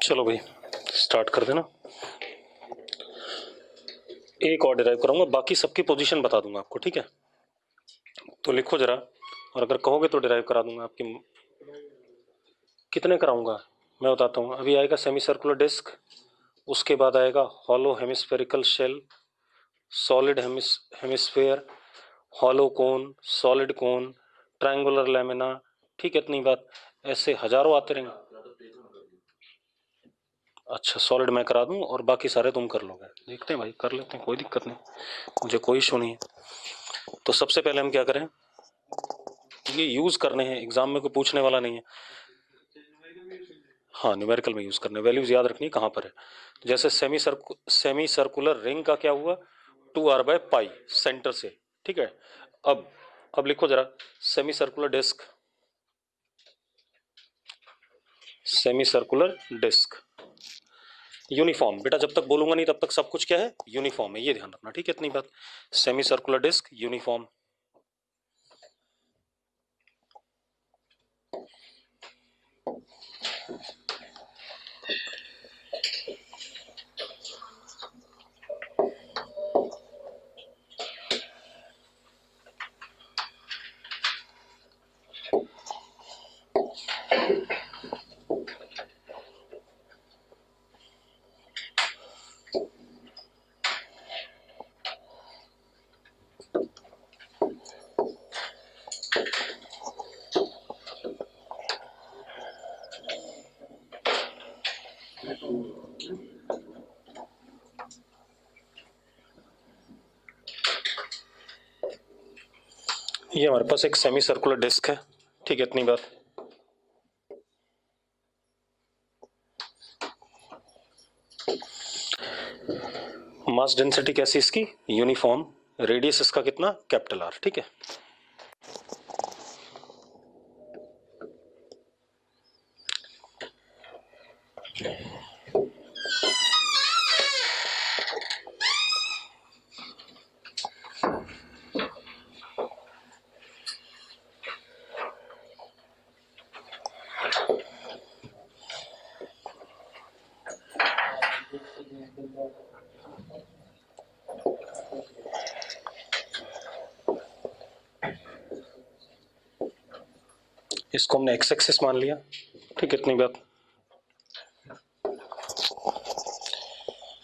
चलो भाई स्टार्ट कर देना। एक और डिराइव कराऊंगा, बाकी सबकी पोजीशन बता दूंगा आपको, ठीक है? तो लिखो जरा, और अगर कहोगे तो डिराइव करा दूंगा आपकी। कितने कराऊंगा मैं बताता हूँ। अभी आएगा सेमी सर्कुलर डिस्क, उसके बाद आएगा hollow hemispherical shell, solid hemisphere, hollow cone, solid cone, triangular lamina. ठीक है, इतनी बात। ऐसे हजारों आते रहेंगे। अच्छा, सॉलिड मैं करा दूं और बाकी सारे तुम कर लोगे। देखते हैं भाई, कर लेते हैं, कोई दिक्कत नहीं, मुझे कोई इशू नहीं है। तो सबसे पहले हम क्या करें, ये यूज करने हैं, एग्जाम में कोई पूछने वाला नहीं है। हाँ, न्यूमेरिकल में यूज करने, वैल्यूज याद रखनी कहाँ पर है। जैसे सेमी सर्कुलर रिंग का क्या हुआ, 2r/पाई सेंटर से, ठीक है। अब लिखो जरा, semi circular disc, semi circular disc uniform. बेटा जब तक बोलूंगा नहीं तब तक सब कुछ क्या है, यूनिफॉर्म है, ये ध्यान रखना, ठीक है? इतनी बात। Semi circular disc uniform. ये हमारे पास एक सेमी सर्कुलर डिस्क है, ठीक है? इतनी बात। मास डेंसिटी कैसी इसकी, यूनिफॉर्म। रेडियस इसका कितना, कैपिटल आर, ठीक है। इसको हमने एक्स एक्सिस मान लिया, ठीक है? इतनी बात।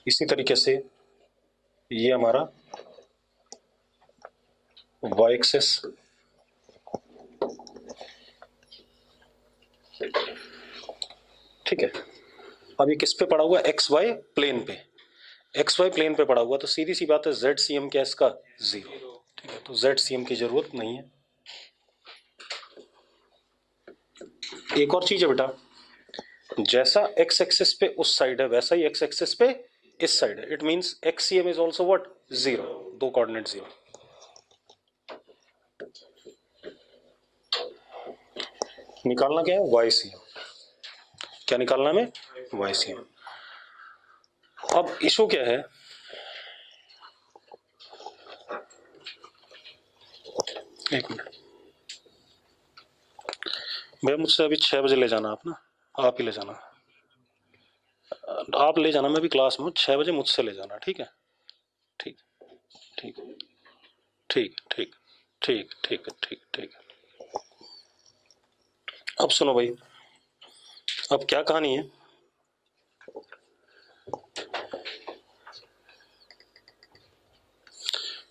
इसी तरीके से ये हमारा वाई एक्सिस, ठीक है। अब ये किस पे पड़ा हुआ है, एक्स वाई प्लेन पे। एक्स वाई प्लेन पे पड़ा हुआ, तो सीधी सी बात है, जेड सी एम क्या है इसका, 0, ठीक है। तो जेड सी एम की जरूरत नहीं है। एक और चीज है बेटा, जैसा एक्स एक्सिस पे उस साइड है वैसा ही एक्स एक्सिस पे इस साइड है। It means X C M is also what, 0, दो कोऑर्डिनेट 0। निकालना क्या है, वाई सी एम। क्या निकालना है, वाई सी एम। अब इशू क्या है, एक मिनट भैया, मुझसे अभी 6 बजे ले जाना आप ना, आप ही ले जाना, आप ले जाना, मैं भी क्लास में हूँ। 6 बजे मुझसे ले जाना, ठीक है? ठीक ठीक ठीक ठीक ठीक ठीक ठीक ठीक। अब सुनो भाई, अब क्या कहानी है,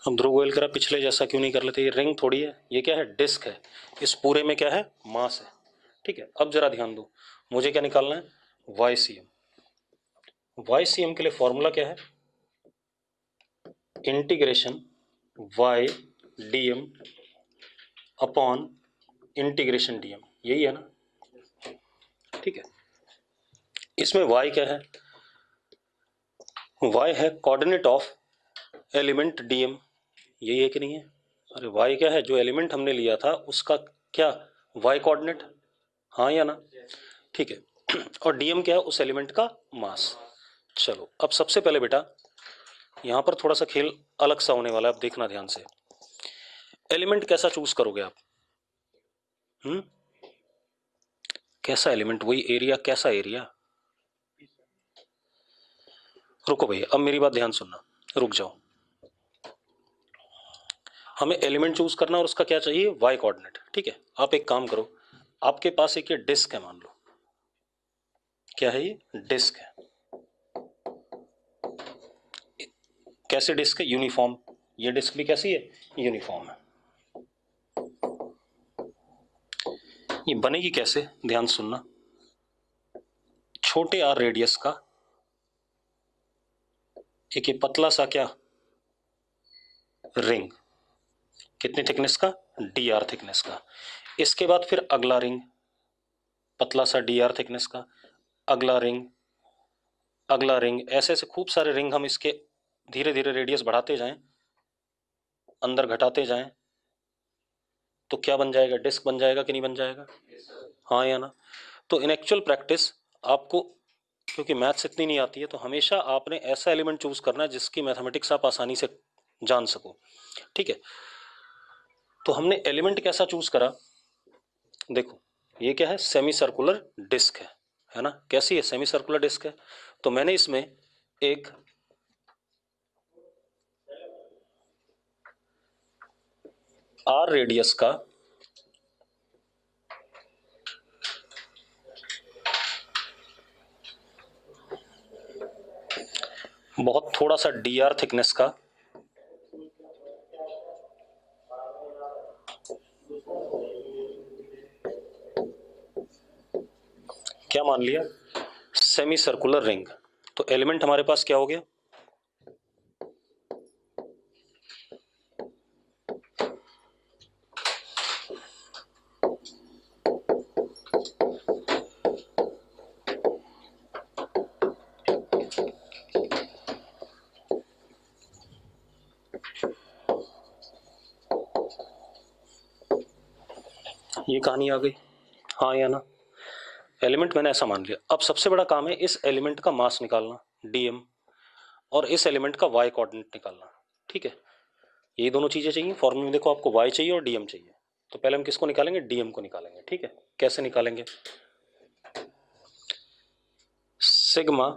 हम ध्रुव गोयल करा पिछले जैसा क्यों नहीं कर लेते? ये रिंग थोड़ी है, ये क्या है, डिस्क है। इस पूरे में क्या है, मास है, ठीक है। अब जरा ध्यान दो, मुझे क्या निकालना है, Y C M. Y C M के लिए फॉर्मूला क्या है, integration Y D M upon integration D M, यही है ना, ठीक है। इसमें y क्या है, y है कोऑर्डिनेट ऑफ एलिमेंट dm, यही है कि नहीं है? अरे y क्या है, जो एलिमेंट हमने लिया था उसका क्या, y कोऑर्डिनेट, हाँ या ना, ठीक है। और dm क्या है, उस एलिमेंट का मास। चलो अब सबसे पहले बेटा यहां पर थोड़ा सा खेल अलग सा होने वाला है, अब देखना ध्यान से। एलिमेंट कैसा चूज करोगे आप, कैसा एलिमेंट, वही एरिया, कैसा एरिया, रुको भैया, अब मेरी बात ध्यान सुनना, रुक जाओ। हमें एलिमेंट चूज करना और उसका क्या चाहिए, वाई कोऑर्डिनेट। ठीक है, आप एक काम करो, आपके पास एक ये डिस्क है, मान लो क्या है, ये डिस्क है। कैसे डिस्क है, यूनिफॉर्म। ये डिस्क भी कैसी है, यूनिफॉर्म है। ये बनेगी कैसे, ध्यान सुनना। छोटे आर रेडियस का एक ये पतला सा क्या, रिंग, कितनी थिकनेस का, डी आर थिकनेस का। इसके बाद फिर अगला रिंग, पतला सा डी आर थिकनेस का, अगला रिंग, अगला रिंग, ऐसे ऐसे खूब सारे रिंग हम इसके धीरे धीरे रेडियस बढ़ाते जाएं, अंदर घटाते जाएं, तो क्या बन जाएगा, डिस्क बन जाएगा कि नहीं बन जाएगा, हाँ या ना। तो इन एक्चुअल प्रैक्टिस आपको, क्योंकि मैथ्स इतनी नहीं आती है, तो हमेशा आपने ऐसा एलिमेंट चूज करना है जिसकी मैथमेटिक्स आप आसानी से जान सको। ठीक है, तो हमने एलिमेंट कैसा चूज करा, देखो ये क्या है, सेमी सर्कुलर डिस्क है ना। कैसी है, सेमी सर्कुलर डिस्क है। तो मैंने इसमें एक आर रेडियस का बहुत थोड़ा सा डी आर थिकनेस का क्या मान लिया, सेमी सर्कुलर रिंग। तो एलिमेंट हमारे पास क्या हो गया, ये कहानी आ गई, हाँ या ना। एलिमेंट मैंने ऐसा मान लिया। अब सबसे बड़ा काम है इस एलिमेंट का मास निकालना, डीएम, और इस एलिमेंट का वाई कोऑर्डिनेट निकालना। ठीक है, ये दोनों चीजें चाहिए फॉर्मूले में। देखो आपको वाई चाहिए और डीएम चाहिए, तो पहले हम किसको निकालेंगे, डीएम को निकालेंगे। ठीक है, कैसे निकालेंगे, सिग्मा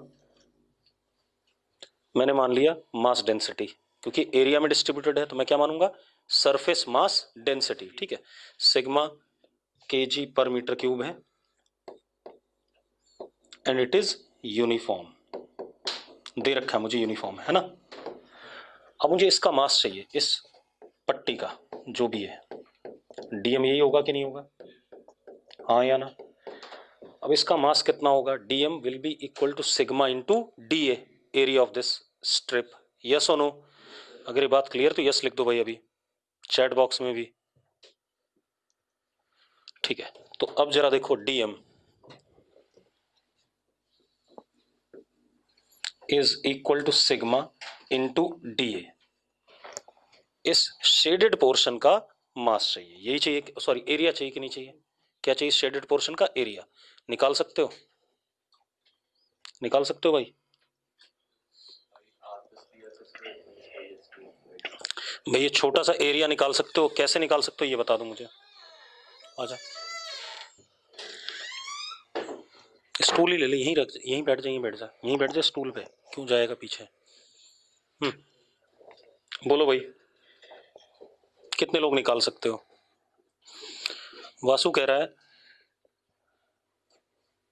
मैंने मान लिया मास डेंसिटी, क्योंकि एरिया में डिस्ट्रीब्यूटेड है, तो मैं क्या मानूंगा, सरफेस मास डेंसिटी। ठीक है, सिग्मा केजी पर मीटर क्यूब है, एंड इट इज यूनिफॉर्म, दे रखा है मुझे यूनिफॉर्म, है ना। अब मुझे इसका मास चाहिए, इस पट्टी का जो भी है, डीएम यही होगा कि नहीं होगा, हाँ या ना। अब इसका मास कितना होगा, DM will be equal to sigma into D A, area of this strip. Yes और नो, अगर ये बात क्लियर तो यस लिख दो भाई अभी चैट बॉक्स में भी। ठीक है, तो अब जरा देखो, DM is equal to sigma into D A, इस शेडेड पोर्शन का मास चाहिए, यही चाहिए, सॉरी एरिया चाहिए कि नहीं चाहिए, क्या चाहिए, शेडेड पोर्शन का एरिया। निकाल सकते हो, निकाल सकते हो भाई। भाई ये छोटा सा एरिया निकाल सकते हो, कैसे निकाल सकते हो ये बता दो मुझे। आजा, स्टूल ही ले ले, यहीं रख, यहीं बैठ जा, यहीं बैठ जा, यहीं बैठ जा स्टूल पे, क्यों जाएगा पीछे। बोलो भाई, कितने लोग निकाल सकते हो। वासु कह रहा है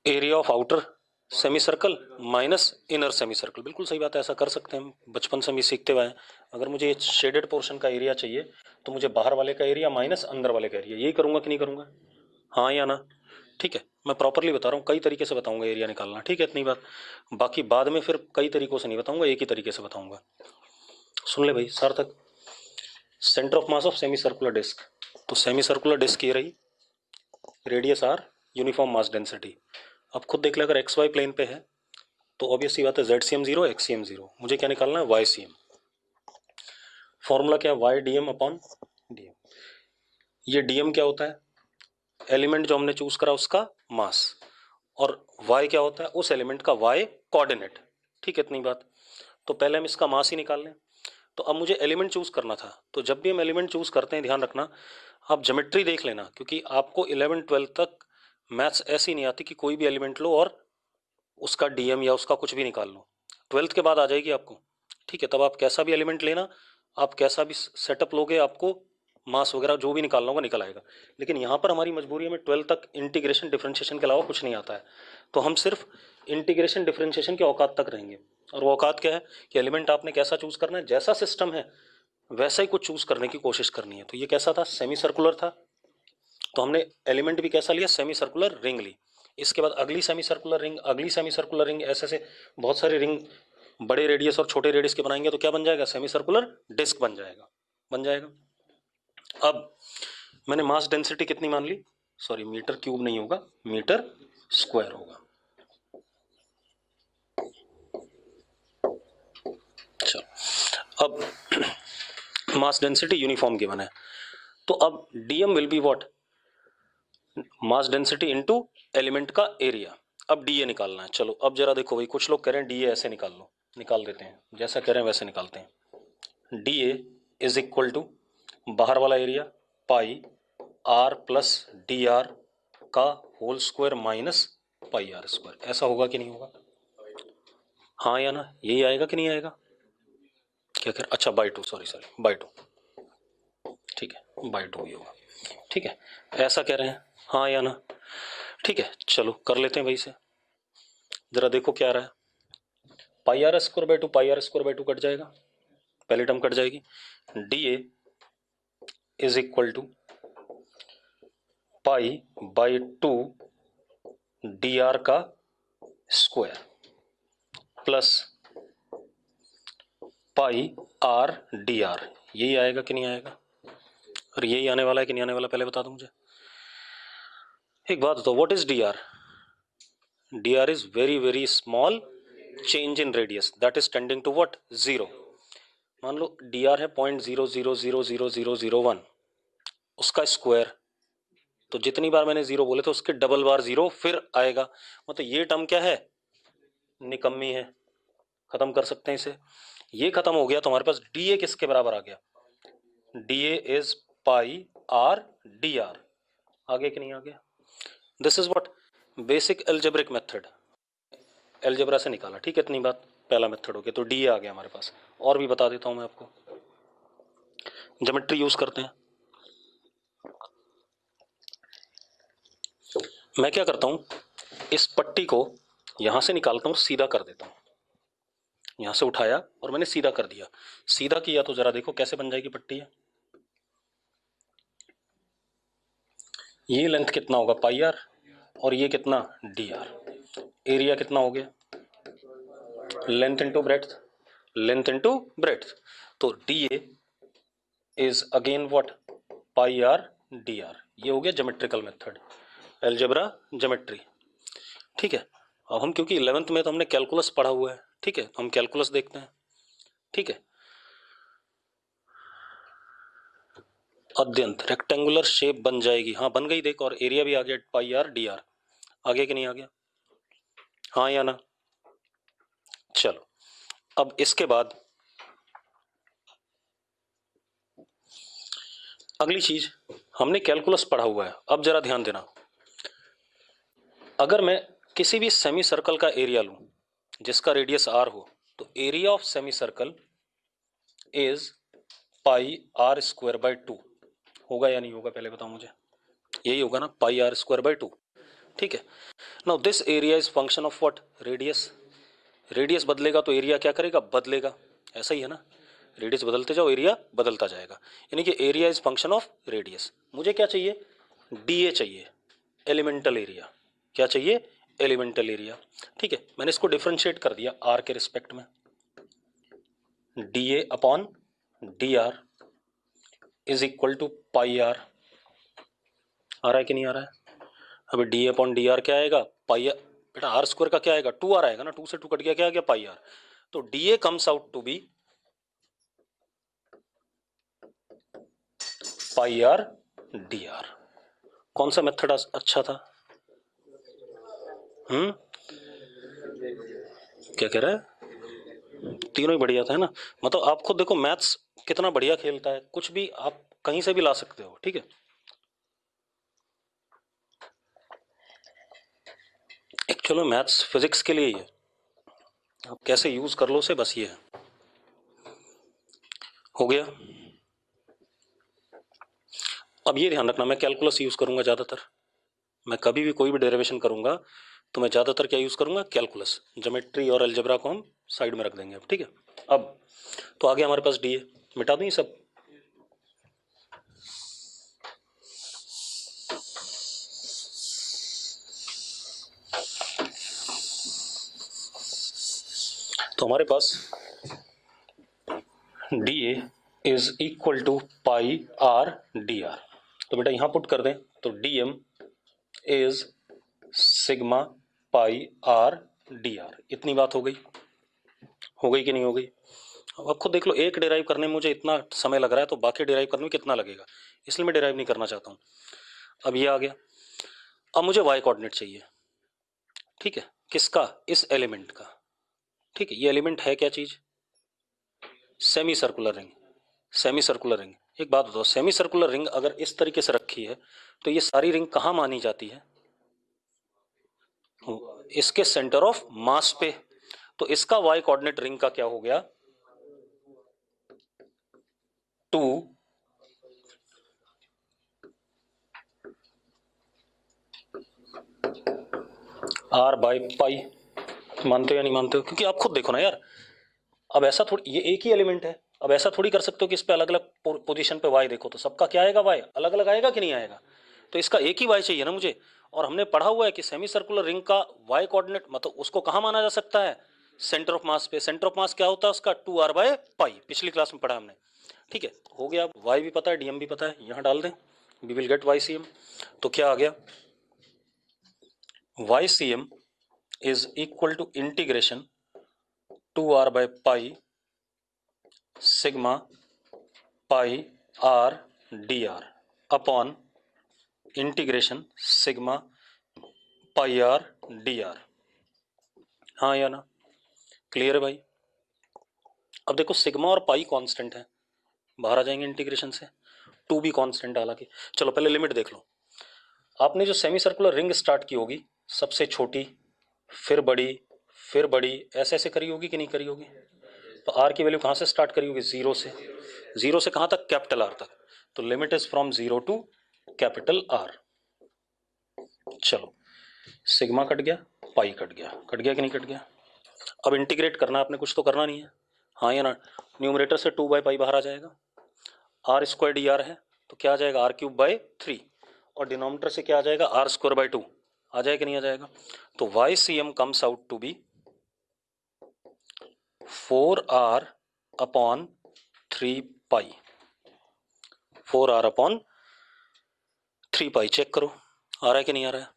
area of outer semi circle minus inner semi circle. बिल्कुल सही बात है, ऐसा कर सकते हैं हम, बचपन से हम ये सीखते हुए हैं। अगर मुझे शेडेड पोर्शन का एरिया चाहिए तो मुझे बाहर वाले का एरिया माइनस अंदर वाले का एरिया, यही करूंगा कि नहीं करूंगा, हाँ या ना। ठीक है, मैं प्रॉपरली बता रहा हूँ, कई तरीके से बताऊंगा एरिया निकालना। ठीक है, इतनी बात, बाकी बाद में फिर कई तरीकों से नहीं बताऊंगा, एक ही तरीके से बताऊंगा। सुन ले भाई Sarthak, centre of mass of semi circular disc, तो सेमी सर्कुलर डिस्क ये रही, radius R, uniform mass density. अब खुद देख ले, अगर एक्स वाई प्लेन पे है तो ऑब्वियसली बात है Z C M zero, X C M zero. मुझे क्या निकालना है, वाई सी एम। फॉर्मूला क्या है, Y D M upon D M. ये डी एम क्या होता है, एलिमेंट जो हमने चूज करा उसका मास, और वाई क्या होता है, उस एलिमेंट का वाई कोऑर्डिनेट। ठीक है, इतनी बात। तो पहले हम इसका मास ही निकाल लें। तो अब मुझे एलिमेंट चूज करना था, तो जब भी हम एलिमेंट चूज करते हैं ध्यान रखना, आप ज्योमेट्री देख लेना, क्योंकि आपको 11-12 तक मैथ्स ऐसी नहीं आती कि कोई भी एलिमेंट लो और उसका डीएम या उसका कुछ भी निकाल लो। 12th के बाद आ जाएगी आपको, ठीक है। तब आप कैसा भी एलिमेंट लेना, आप कैसा भी सेटअप लोगे, आपको मास वगैरह जो भी निकालना होगा निकल आएगा। लेकिन यहाँ पर हमारी मजबूरी में 12 तक इंटीग्रेशन डिफरेंशिएशन के अलावा कुछ नहीं आता है, तो हम सिर्फ इंटीग्रेशन डिफरेंशिएशन के औकात तक रहेंगे। और वो औकात क्या है कि एलिमेंट आपने कैसा चूज करना है, जैसा सिस्टम है वैसा ही कुछ चूज करने की कोशिश करनी है। तो ये कैसा था, सेमी सर्कुलर था, तो हमने एलिमेंट भी कैसा लिया, सेमी सर्कुलर रिंग ली। इसके बाद अगली सेमी सर्कुलर रिंग, अगली सेमी सर्कुलर रिंग, ऐसे ऐसे बहुत सारी रिंग बड़े रेडियस और छोटे रेडियस के बनाएंगे तो क्या बन जाएगा, सेमी सर्कुलर डिस्क बन जाएगा। अब मैंने मास डेंसिटी कितनी मान ली, सॉरी मीटर क्यूब नहीं होगा, मीटर स्क्वायर होगा। चलो अब मास डेंसिटी यूनिफॉर्म गिवन है, तो अब DM will be what, mass density into element का एरिया। अब डीए निकालना है। चलो अब जरा देखो भाई, कुछ लोग कह रहे हैं डीए ऐसे निकाल लो, निकाल देते हैं, जैसा कह रहे हैं वैसे निकालते हैं। डीए इज इक्वल टू बाहर वाला area pi r plus d r का whole square minus pi are square. ऐसा होगा कि नहीं होगा, हाँ या ना, यही आएगा कि नहीं आएगा, क्या कह, अच्छा by two, sorry by two, ठीक है बाई टू ही होगा, ठीक है ऐसा कह रहे हैं, हाँ या ना, ठीक है। चलो कर लेते हैं भाई से, जरा देखो क्या आ रहा है। Pi are square by two, pi are square by two cut जाएगा, पहली टर्म कट जाएगी। D a is equal to pi by two d r का square plus pi R D r, यही आएगा कि नहीं आएगा, और यही आने वाला है कि नहीं आने वाला, पहले बता दो मुझे। एक बात बताओ, what is D R, D R is very small change in radius that is tending to what, zero. मान लो डी आर है 0.00000001, उसका स्क्वायर, तो जितनी बार मैंने जीरो बोले तो उसके डबल बार जीरो फिर आएगा, मतलब ये टर्म क्या है, निकम्मी है, खत्म कर सकते हैं इसे। ये खत्म हो गया तो हमारे पास डी ए किसके बराबर आ गया, D a is pi R D R, आगे कि नहीं आ गया। This is what basic algebraic method, algebra से निकाला, ठीक है इतनी बात, पहला मेथड हो गया, तो डी ए आ गया हमारे पास। और भी बता देता हूं मैं आपको, ज्योमेट्री यूज करते हैं। मैं क्या करता हूं, इस पट्टी को यहां से निकालता हूं, सीधा कर देता हूं, यहां से उठाया और मैंने सीधा कर दिया, सीधा किया तो जरा देखो कैसे बन जाएगी पट्टी है। ये लेंथ कितना होगा पाई आर, और ये कितना डी आर, एरिया कितना हो गया, length into breadth, length into breadth, तो D a is again what, pi R D r. ये हो गया ज्योमेट्रिकल मेथड, एल्जेब्रा ज्योमेट्री, ठीक है। अब हम क्योंकि 11th में तो हमने कैलकुलस पढ़ा हुआ है, ठीक है, तो हम कैलकुलस देखते हैं, ठीक है। अद्यंत रेक्टेंगुलर शेप बन जाएगी, हाँ बन गई देख, और एरिया भी आ गया पाई आर डी आर, आगे कि नहीं आ गया, हाँ या ना। चलो अब इसके बाद अगली चीज, हमने कैलकुलस पढ़ा हुआ है, अब जरा ध्यान देना। अगर मैं किसी भी सेमी सर्कल का एरिया लूं जिसका रेडियस आर हो, तो area of semi circle is pi are square by two, होगा या नहीं होगा पहले बताओ मुझे, यही होगा ना, पाई आर स्क्वायर बाई टू, ठीक है। Now this area is function of what, radius, radius बदलेगा तो एरिया क्या करेगा, बदलेगा, ऐसा ही है ना, रेडियस बदलते जाओ एरिया बदलता जाएगा, यानी कि area is function of radius. मुझे क्या चाहिए, डी ए चाहिए, एलिमेंटल एरिया, क्या चाहिए, एलिमेंटल एरिया, ठीक है। मैंने इसको डिफरेंशिएट कर दिया आर के रिस्पेक्ट में, d a upon d are is equal to pi r, आ रहा है कि नहीं आ रहा है। अभी d a upon d r क्या आएगा, पाई आर, बेटा आर स्क्वायर का क्या आएगा, टू आर आएगा ना, टू से टू कट गया, क्या आ गया पाई आर, तो D A comes out to be pi R D R. कौन सा मेथड अच्छा था, क्या कह रहा है, तीनों ही बढ़िया था है ना, मतलब आप खुद देखो मैथ्स कितना बढ़िया खेलता है, कुछ भी आप कहीं से भी ला सकते हो, ठीक है। एक्चुअली मैथ्स फिजिक्स के लिए ही है, आप कैसे यूज कर लो उसे, बस ये है। हो गया। अब ये ध्यान रखना, मैं कैलकुलस यूज करूंगा ज्यादातर। मैं कभी भी कोई भी डेरिवेशन करूंगा तो मैं ज्यादातर क्या यूज करूंगा, कैलकुलस। ज्योमेट्री और अलजेब्रा को हम साइड में रख देंगे अब, ठीक है। अब तो आगे हमारे पास डी है, मिटा दूं ये सब। तो हमारे पास d a is equal to pi R D r. तो बेटा यहां पुट कर दें तो d m is sigma pi R D r. इतनी बात हो गई, हो गई कि नहीं हो गई? अब आप खुद देख लो, एक डिराइव करने में मुझे इतना समय लग रहा है तो बाकी डिराइव करने में कितना लगेगा, इसलिए मैं डिराइव नहीं करना चाहता हूं। अब ये आ गया। अब मुझे वाई कोऑर्डिनेट चाहिए, ठीक है, किसका, इस एलिमेंट का। ठीक है, ये एलिमेंट है क्या चीज, semi circular ring. Semi circular ring, एक बात बताओ, सेमी सर्कुलर रिंग अगर इस तरीके से रखी है तो ये सारी रिंग कहां मानी जाती है, इसके सेंटर ऑफ मास पे। तो इसका वाई कोऑर्डिनेट रिंग का क्या हो गया, 2 आर बाई पाई। मानते हो या नहीं मानते हो? क्योंकि आप खुद देखो ना यार, अब ऐसा थोड़ी, ये एक ही एलिमेंट है, अब ऐसा थोड़ी कर सकते हो कि इस पे अलग अलग पोजीशन पे वाई देखो तो सबका क्या आएगा, वाई अलग अलग आएगा कि नहीं आएगा? तो इसका एक ही वाई चाहिए ना मुझे। और हमने पढ़ा हुआ है कि सेमी सर्कुलर रिंग का वाई कोऑर्डिनेट मतलब उसको कहां माना जा सकता है, सेंटर ऑफ मास पे। सेंटर ऑफ मास क्या होता है उसका, 2r बाय पाई, पिछली क्लास में पढ़ा हमने। ठीक है, हो गया। वाई भी पता है, डीएम भी पता है, यहां डाल दें, we will get Y C M. तो क्या आ गया, Y C M is equal to integration 2r by pi sigma pi R D R upon integration sigma pi R D R. हाँ या ना, क्लियर है भाई? अब देखो सिग्मा और पाई कांस्टेंट है, बाहर आ जाएंगे इंटीग्रेशन से, 2 भी कांस्टेंट हालांकि। चलो पहले लिमिट देख लो। आपने जो सेमी सर्कुलर रिंग स्टार्ट की होगी, सबसे छोटी फिर बड़ी फिर बड़ी, ऐसे ऐसे करी होगी कि नहीं करी होगी? तो आर की वैल्यू कहां से स्टार्ट करी होगी, जीरो से। जीरो से कहां तक, कैपिटल आर तक। तो limit is from zero to capital R. चलो सिग्मा कट गया, पाई कट गया, कट गया कि नहीं कट गया? अब इंटीग्रेट करना आपने, कुछ तो करना नहीं है, हाँ या ना? न्यूमरेटर से 2 बाई पाई बाहर आ जाएगा, आर स्क्वायर डी आर है तो क्या आ जाएगा, आर क्यूब बाई 3, और डिनोमिनेटर से क्या आ जाएगा, आर स्क्वायर बाई 2। आ जाएगा कि नहीं आ जाएगा? तो Y C M comes out to be 4r upon 3 pi. 4r upon 3 pi. Check करो आ रहा है कि नहीं आ रहा है?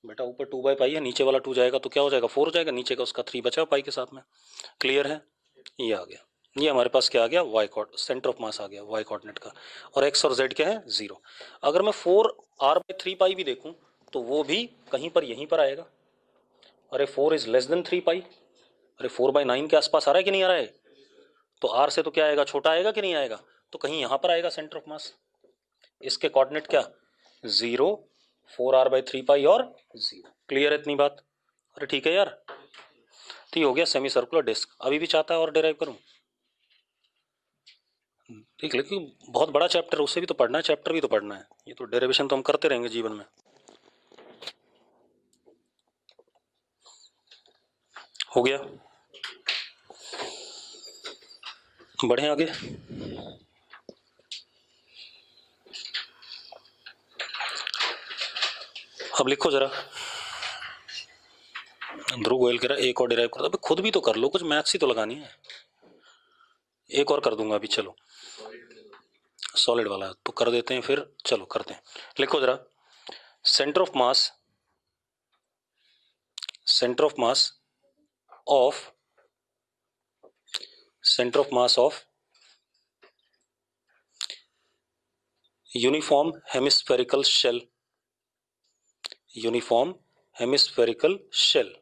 बेटा ऊपर 2 बाई पाई है, नीचे वाला 2 जाएगा तो क्या हो जाएगा, 4 हो जाएगा, नीचे का उसका 3 बचा पाई के साथ में। क्लियर है? ये आ गया, ये हमारे पास क्या आ गया, y coordinate, centre of mass आ गया वाई कोऑर्डिनेट का। और एक्स और जेड क्या है, 0। अगर मैं 4r बाई 3 पाई भी देखूं तो वो भी कहीं पर यहीं पर आएगा। अरे 4 इज लेस देन 3 पाई, अरे 4/9 के आसपास आ रहा है कि नहीं आ रहा है? तो आर से तो क्या आएगा, छोटा आएगा कि नहीं आएगा? तो कहीं यहां पर आएगा सेंटर ऑफ मास। इसके कोऑर्डिनेट क्या, 0, 4r बाई 3 पाई और 0। क्लियर है इतनी बात? अरे ठीक है यार। तो ये हो गया सेमी सर्कुलर डिस्क। अभी भी चाहता है और डिराइव करूं? ठीक, लेकिन बहुत बड़ा चैप्टर, उससे भी तो पढ़ना है, चैप्टर भी तो पढ़ना है। ये तो डेरिवेशन तो हम करते रहेंगे जीवन में। हो गया, बढ़े आगे। अब लिखो जरा, ध्रुव गोयल कह रहा है एक और डिराइव कर दो। खुद भी तो कर लो, कुछ मैथ्स ही तो लगानी है। एक और कर दूंगा अभी, चलो सॉलिड वाला तो कर देते हैं फिर, चलो करते हैं। लिखो जरा, centre of mass, centre of mass of, centre of mass of uniform hemispherical shell, uniform hemispherical shell,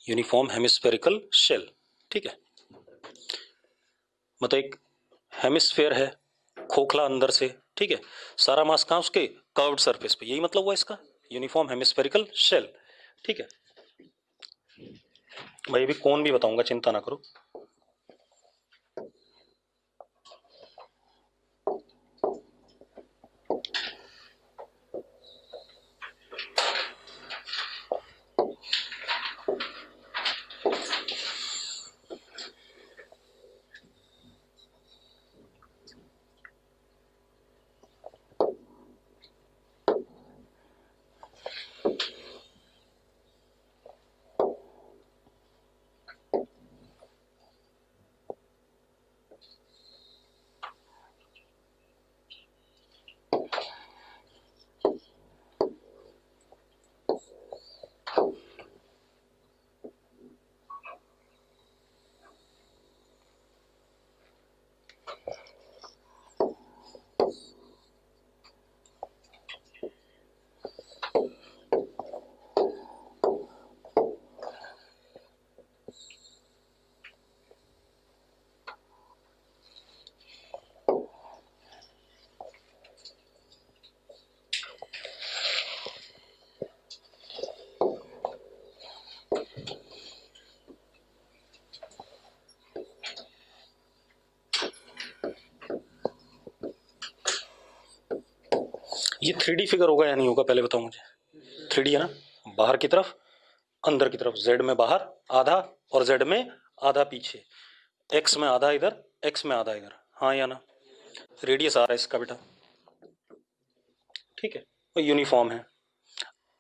uniform hemispherical shell. ठीक है, मतलब एक हेमिस्फेयर है, खोखला अंदर से, ठीक है, सारा मास कहां, उसके कर्व्ड सरफेस पे, यही मतलब हुआ इसका, यूनिफॉर्म हेमिस्फेरिकल शेल। ठीक है भाई, अभी कौन भी बताऊंगा, चिंता ना करो। ये 3D फिगर होगा या नहीं होगा, पहले बताओ मुझे। 3D है ना, बाहर की तरफ अंदर की तरफ, जेड में बाहर आधा और जेड में आधा पीछे, एक्स में आधा इधर, एक्स में आधा इधर, हाँ या ना। रेडियस आ रहा है इसका बेटा, ठीक है, और यूनिफॉर्म है।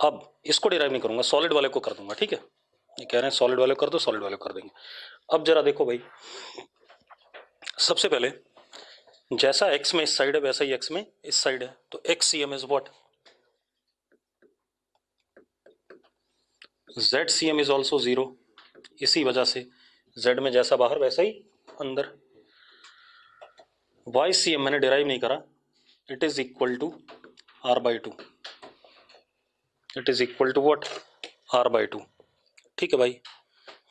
अब इसको डिराइव नहीं करूंगा, सॉलिड वाले को कर दूंगा, ठीक है। ये कह रहे हैं सॉलिड वाले को कर दो, सॉलिड वाले को कर देंगे। अब जरा देखो भाई, सबसे पहले जैसा एक्स में इस साइड है वैसा ही एक्स में इस साइड है, तो X C M is what, Z C M is also zero. इसी वजह से जेड में जैसा बाहर वैसा ही अंदर। वाई सी एम मैंने डिराइव नहीं करा, it is equal to R by two, it is equal to what, R by two, ठीक है भाई।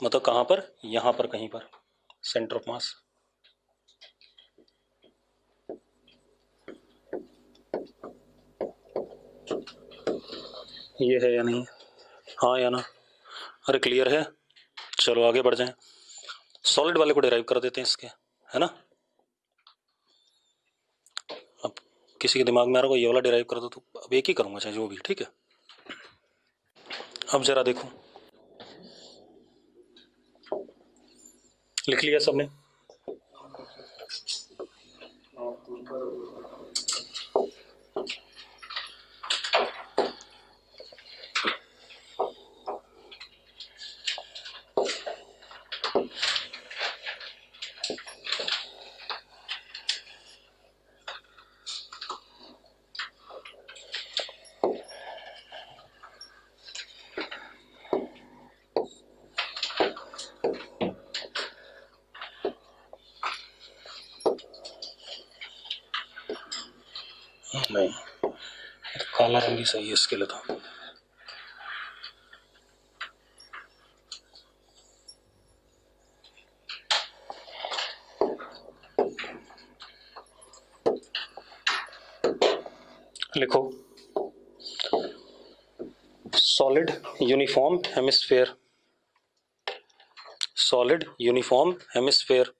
मतलब कहां पर, यहां पर कहीं पर, सेंटर ऑफ मास। ये है या नहीं, हाँ या ना, अरे क्लियर है। चलो आगे बढ़ जाएं, सॉलिड वाले को डिराइव कर देते हैं इसके, है ना। अब किसी के दिमाग में आ रहा होगा ये वाला डिराइव कर दो, तो अब एक ही करूंगा चाहे जो भी, ठीक है। अब जरा देखो, लिख लिया सबने। नहीं, काला रंग ही सही है इसके लिए तो। लिखो, solid uniform hemisphere, solid uniform hemisphere,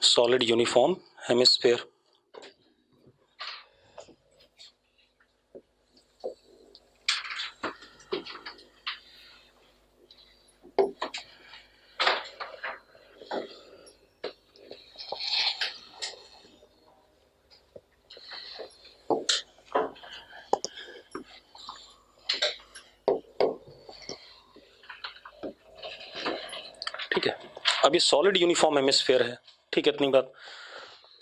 solid uniform hemisphere. ठीक है, अब ये सॉलिड यूनिफॉर्म हेमिस्फेयर है, ठीक है, इतनी बात।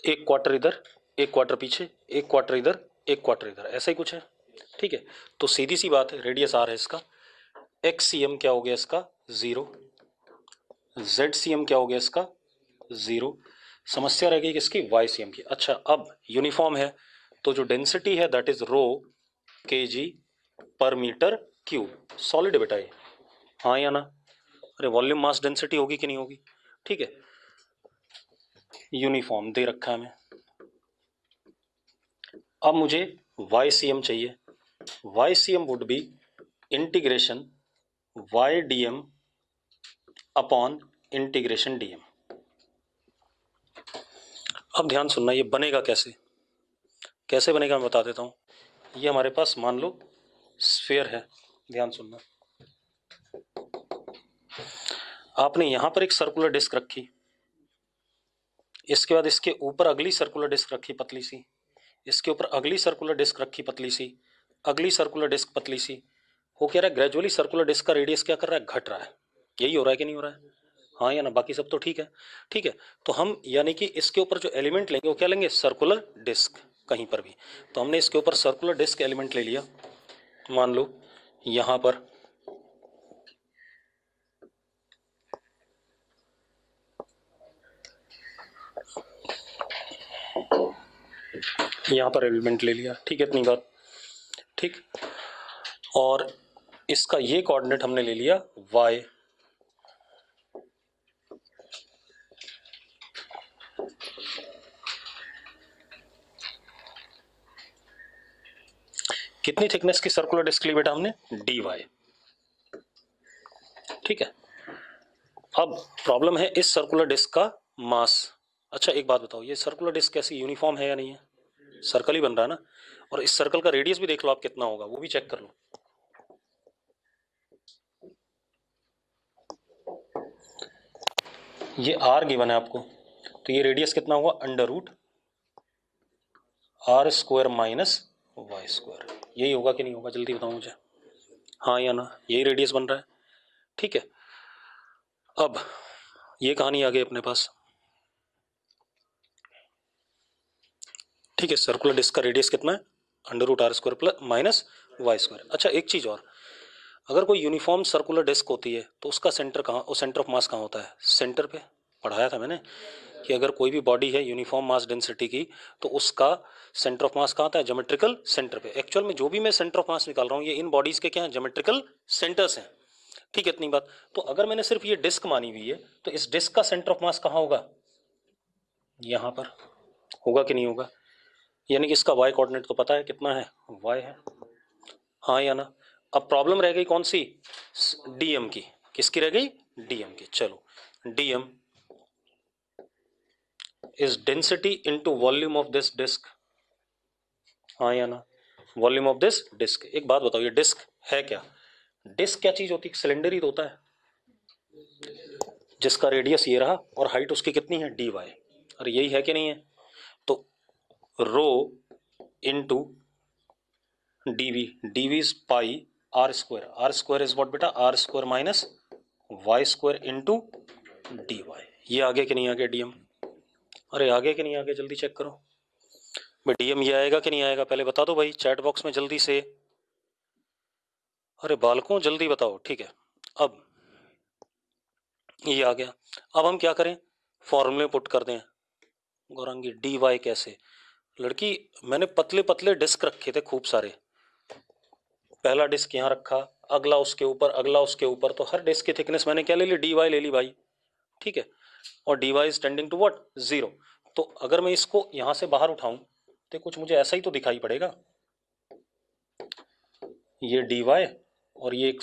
एक क्वार्टर इधर, एक क्वार्टर पीछे, एक क्वार्टर इधर, एक क्वार्टर इधर, ऐसा ही कुछ है, ठीक है। तो सीधी सी बात है, रेडियस आर है इसका, एक्स सी एम क्या हो गया इसका, जीरो, जेड सी एम क्या हो गया इसका, जीरो। समस्या रह गई किसकी, वाई सी एम की। अच्छा, अब यूनिफॉर्म है तो जो डेंसिटी है दैट इज रो के जी पर मीटर क्यूब, सॉलिड बेटा ये, हाँ या ना। अरे वॉल्यूम मास डेंसिटी होगी कि नहीं होगी, ठीक है। यूनिफॉर्म दे रखा है हमें, अब मुझे वाई सी एम चाहिए। Y C M would be integration Y D M upon integration D M. अब ध्यान सुनना, ये बनेगा कैसे, कैसे बनेगा मैं बता देता हूँ। ये हमारे पास मान लो स्फीयर है, ध्यान सुनना। आपने यहां पर एक सर्कुलर डिस्क रखी, इसके बाद इसके ऊपर अगली सर्कुलर डिस्क रखी पतली सी, इसके ऊपर अगली सर्कुलर डिस्क रखी पतली सी, अगली सर्कुलर डिस्क पतली सी। हो क्या रहा है, ग्रेजुअली सर्कुलर डिस्क का रेडियस क्या कर रहा है, घट रहा है। यही हो रहा है कि नहीं हो रहा है, हाँ या ना, बाकी सब तो ठीक है। ठीक है, तो हम यानी कि इसके ऊपर जो एलिमेंट लेंगे वो क्या लेंगे, सर्कुलर डिस्क कहीं पर भी। तो हमने इसके ऊपर सर्कुलर डिस्क एलिमेंट ले लिया, मान लो यहां पर एलिमेंट ले लिया, ठीक है, इतनी बात ठीक। और इसका ये कोऑर्डिनेट हमने ले लिया y, कितनी थिकनेस की सर्कुलर डिस्क ली बेटा हमने, dy, ठीक है। अब प्रॉब्लम है इस सर्कुलर डिस्क का मास। अच्छा एक बात बताओ, ये सर्कुलर डिस्क कैसी यूनिफॉर्म है या नहीं है, सर्कल ही बन रहा है ना, और इस सर्कल का रेडियस भी देख लो आप कितना होगा, वो भी चेक कर लो। ये r गिवन है आपको, तो ये रेडियस कितना हुआ, under root r square minus Y square. यही होगा कि नहीं होगा, जल्दी बताओ मुझे, हाँ या ना, यही रेडियस बन रहा है, ठीक है। अब ये कहानी आ गई अपने पास, ठीक है। सर्कुलर डिस्क का रेडियस कितना है, under root R square plus minus Y square. अच्छा एक चीज और, अगर कोई यूनिफॉर्म सर्कुलर डिस्क होती है तो उसका सेंटर कहाँ, वो सेंटर ऑफ मास कहाँ होता है, सेंटर पे। पढ़ाया था मैंने कि अगर कोई भी बॉडी है यूनिफॉर्म मास डेंसिटी की तो उसका सेंटर ऑफ मास कहाँ होता है, ज्योमेट्रिकल सेंटर पे। एक्चुअल में जो भी मैं सेंटर ऑफ मास निकाल रहा हूँ ये इन बॉडीज के क्या है, ज्योमेट्रिकल सेंटर्स हैं, ठीक है, इतनी बात। तो अगर मैंने सिर्फ ये डिस्क मानी हुई है तो इस डिस्क का सेंटर ऑफ मास कहाँ होगा, यहाँ पर होगा कि नहीं होगा, यानी कि इसका y कोऑर्डिनेट तो पता है कितना है, y है, हाँ या ना। अब प्रॉब्लम रह गई कौन सी, dm की, किसकी रह गई, dm की। चलो dm is density into volume of this disc, हाँ या ना, वॉल्यूम ऑफ दिस डिस्क। एक बात बताओ, ये डिस्क है क्या, डिस्क क्या चीज होती है, सिलेंडर ही तो होता है, जिसका रेडियस ये रहा और हाइट उसकी कितनी है, dy। अरे यही है कि नहीं है, तो रो into dv, dv is pi r square, r square is what बेटा, r square minus y square into dy। ये आगे कि नहीं आगे dm, अरे आगे कि नहीं आगे, जल्दी चेक करो भाई, dm ये आएगा कि नहीं आएगा, पहले बता दो भाई चैट बॉक्स में जल्दी से, अरे बालकों जल्दी बताओ, ठीक है। अब ये आ गया, अब हम क्या करें, फॉर्मूले पुट कर दें। गौरांगी dy कैसे, लड़की मैंने पतले पतले डिस्क रखे थे खूब सारे, पहला डिस्क यहाँ रखा, अगला उसके ऊपर, अगला उसके ऊपर, तो हर डिस्क की थिकनेस मैंने क्या ले ली, dy ले ली भाई, ठीक है। और dy is tending to what, 0। तो अगर मैं इसको यहां से बाहर उठाऊं तो कुछ मुझे ऐसा ही तो दिखाई पड़ेगा, ये dy और ये एक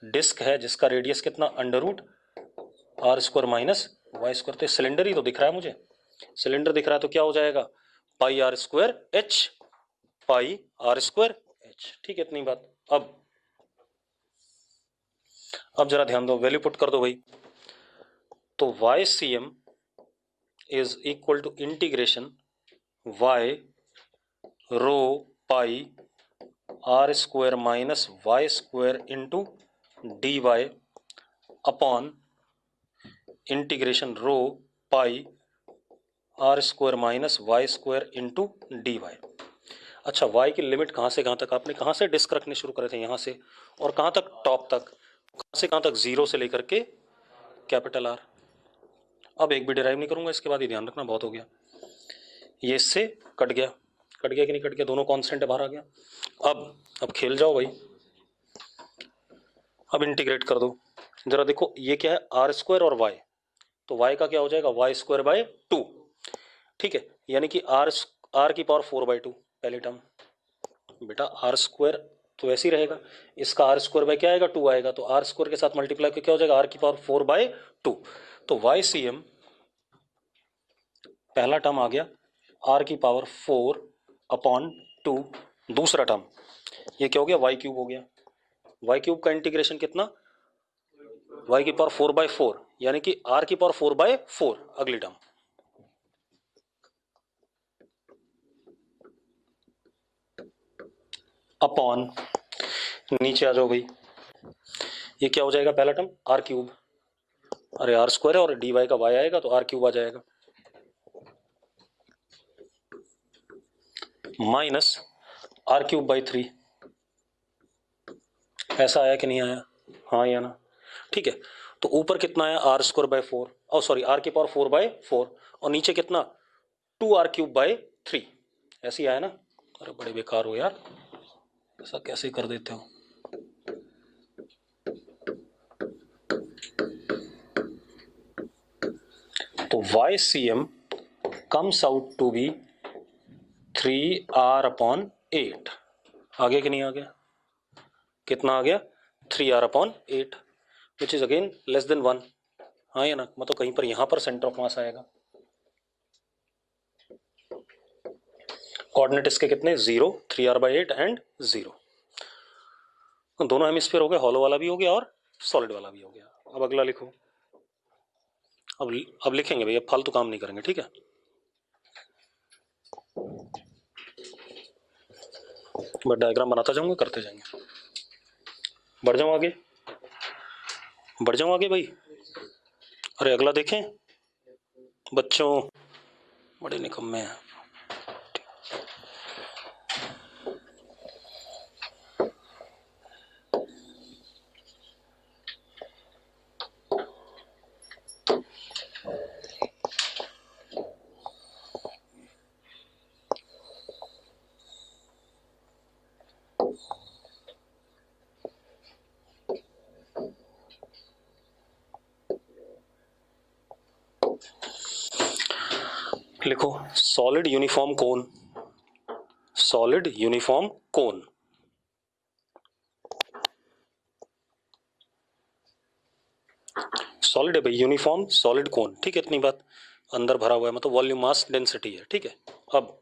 डिस्क है जिसका रेडियस कितना, under root R square minus Y square. तो सिलेंडर ही तो दिख रहा है मुझे, सिलेंडर दिख रहा है तो क्या हो जाएगा, pi are square h, pi are square h, ठीक है, इतनी बात। अब जरा ध्यान दो, वैल्यू पुट कर दो भाई, तो Y C M is equal to integration Y rho pi are square minus Y square into D Y upon integration rho pi are square minus Y square into D Y. अच्छा y की limit कहाँ से कहाँ तक, आपने कहाँ से disc रखने शुरू करे थे, यहाँ से, और कहाँ तक, टॉप तक, कहाँ से कहाँ तक, 0 से लेकर के कैपिटल R। अब एक भी डिराइव नहीं करूंगा इसके बाद, ही ध्यान रखना, बहुत हो गया, ये इससे कट गया, कट गया कि नहीं कट गया, दोनों कांस्टेंट बाहर आ गया। अब खेल जाओ भाई, अब इंटीग्रेट कर दो, जरा देखो ये क्या है, आर स्क्वायर और वाई, तो वाई का क्या हो जाएगा, वाई स्क्वायर बाय 2, ठीक है, यानी कि आर की पावर 4/2, पहली टर्म बेटा आर स्क्वायर तो ऐसे ही रहेगा, इसका आर स्क्वायर बाय क्या आएगा 2 आएगा, तो आर स्क्वायर के साथ मल्टीप्लाई करके क्या हो जाएगा आर की पावर 4/2। तो वाई सी एम पहला टर्म आ गया आर की पावर 4/2। दूसरा टर्म ये क्या हो गया वाई क्यूब हो गया। वाई क्यूब का इंटीग्रेशन कितना वाई की पावर 4/4 यानी कि आर की पावर 4/4 अगली टर्म। अपॉन नीचे आ जाओ भाई, ये क्या हो जाएगा पहला टर्म आर क्यूब, अरे आर स्क्वायर है और डी वाई का वाई आएगा तो आर क्यूब आ जाएगा, माइनस आर क्यूब बाई 3। ऐसा आया कि नहीं आया, हाँ या ना, ठीक है। तो ऊपर कितना आया आर स्क्वायर बाय 4 और सॉरी आर की पावर 4/4 और नीचे कितना 2r³ बाय 3, ऐसे ही आया ना। अरे बड़े बेकार हो यार, ऐसा कैसे कर देते हो। तो YCM comes out to be 3r/8। आ गया कि नहीं आ गया, कितना आ गया 3r/8 which is again less than 1, हाँ या ना, मतलब कहीं पर यहां पर सेंटर ऑफ मास आएगा। कोऑर्डिनेट इसके कितने 0 3r/8 एंड 0। दोनों हेमिस्फीयर हो गए, हॉलो वाला भी हो गया और सॉलिड वाला भी हो गया। अब अगला लिखो, अब लिखेंगे भैया, फालतू काम नहीं करेंगे, ठीक है। मैं डायग्राम बनाता जाऊंगा, करते जाएंगे। बढ़ जाऊं आगे, बढ़ जाऊं आगे भाई। अरे अगला देखें बच्चों, बड़े निकम्मे हैं। लिखो सॉलिड यूनिफॉर्म कोन, सॉलिड यूनिफॉर्म कोन। सॉलिड है भाई, यूनिफॉर्म सॉलिड कोन, ठीक है। इतनी बात, अंदर भरा हुआ है मतलब वॉल्यूम मास डेंसिटी है, ठीक है। अब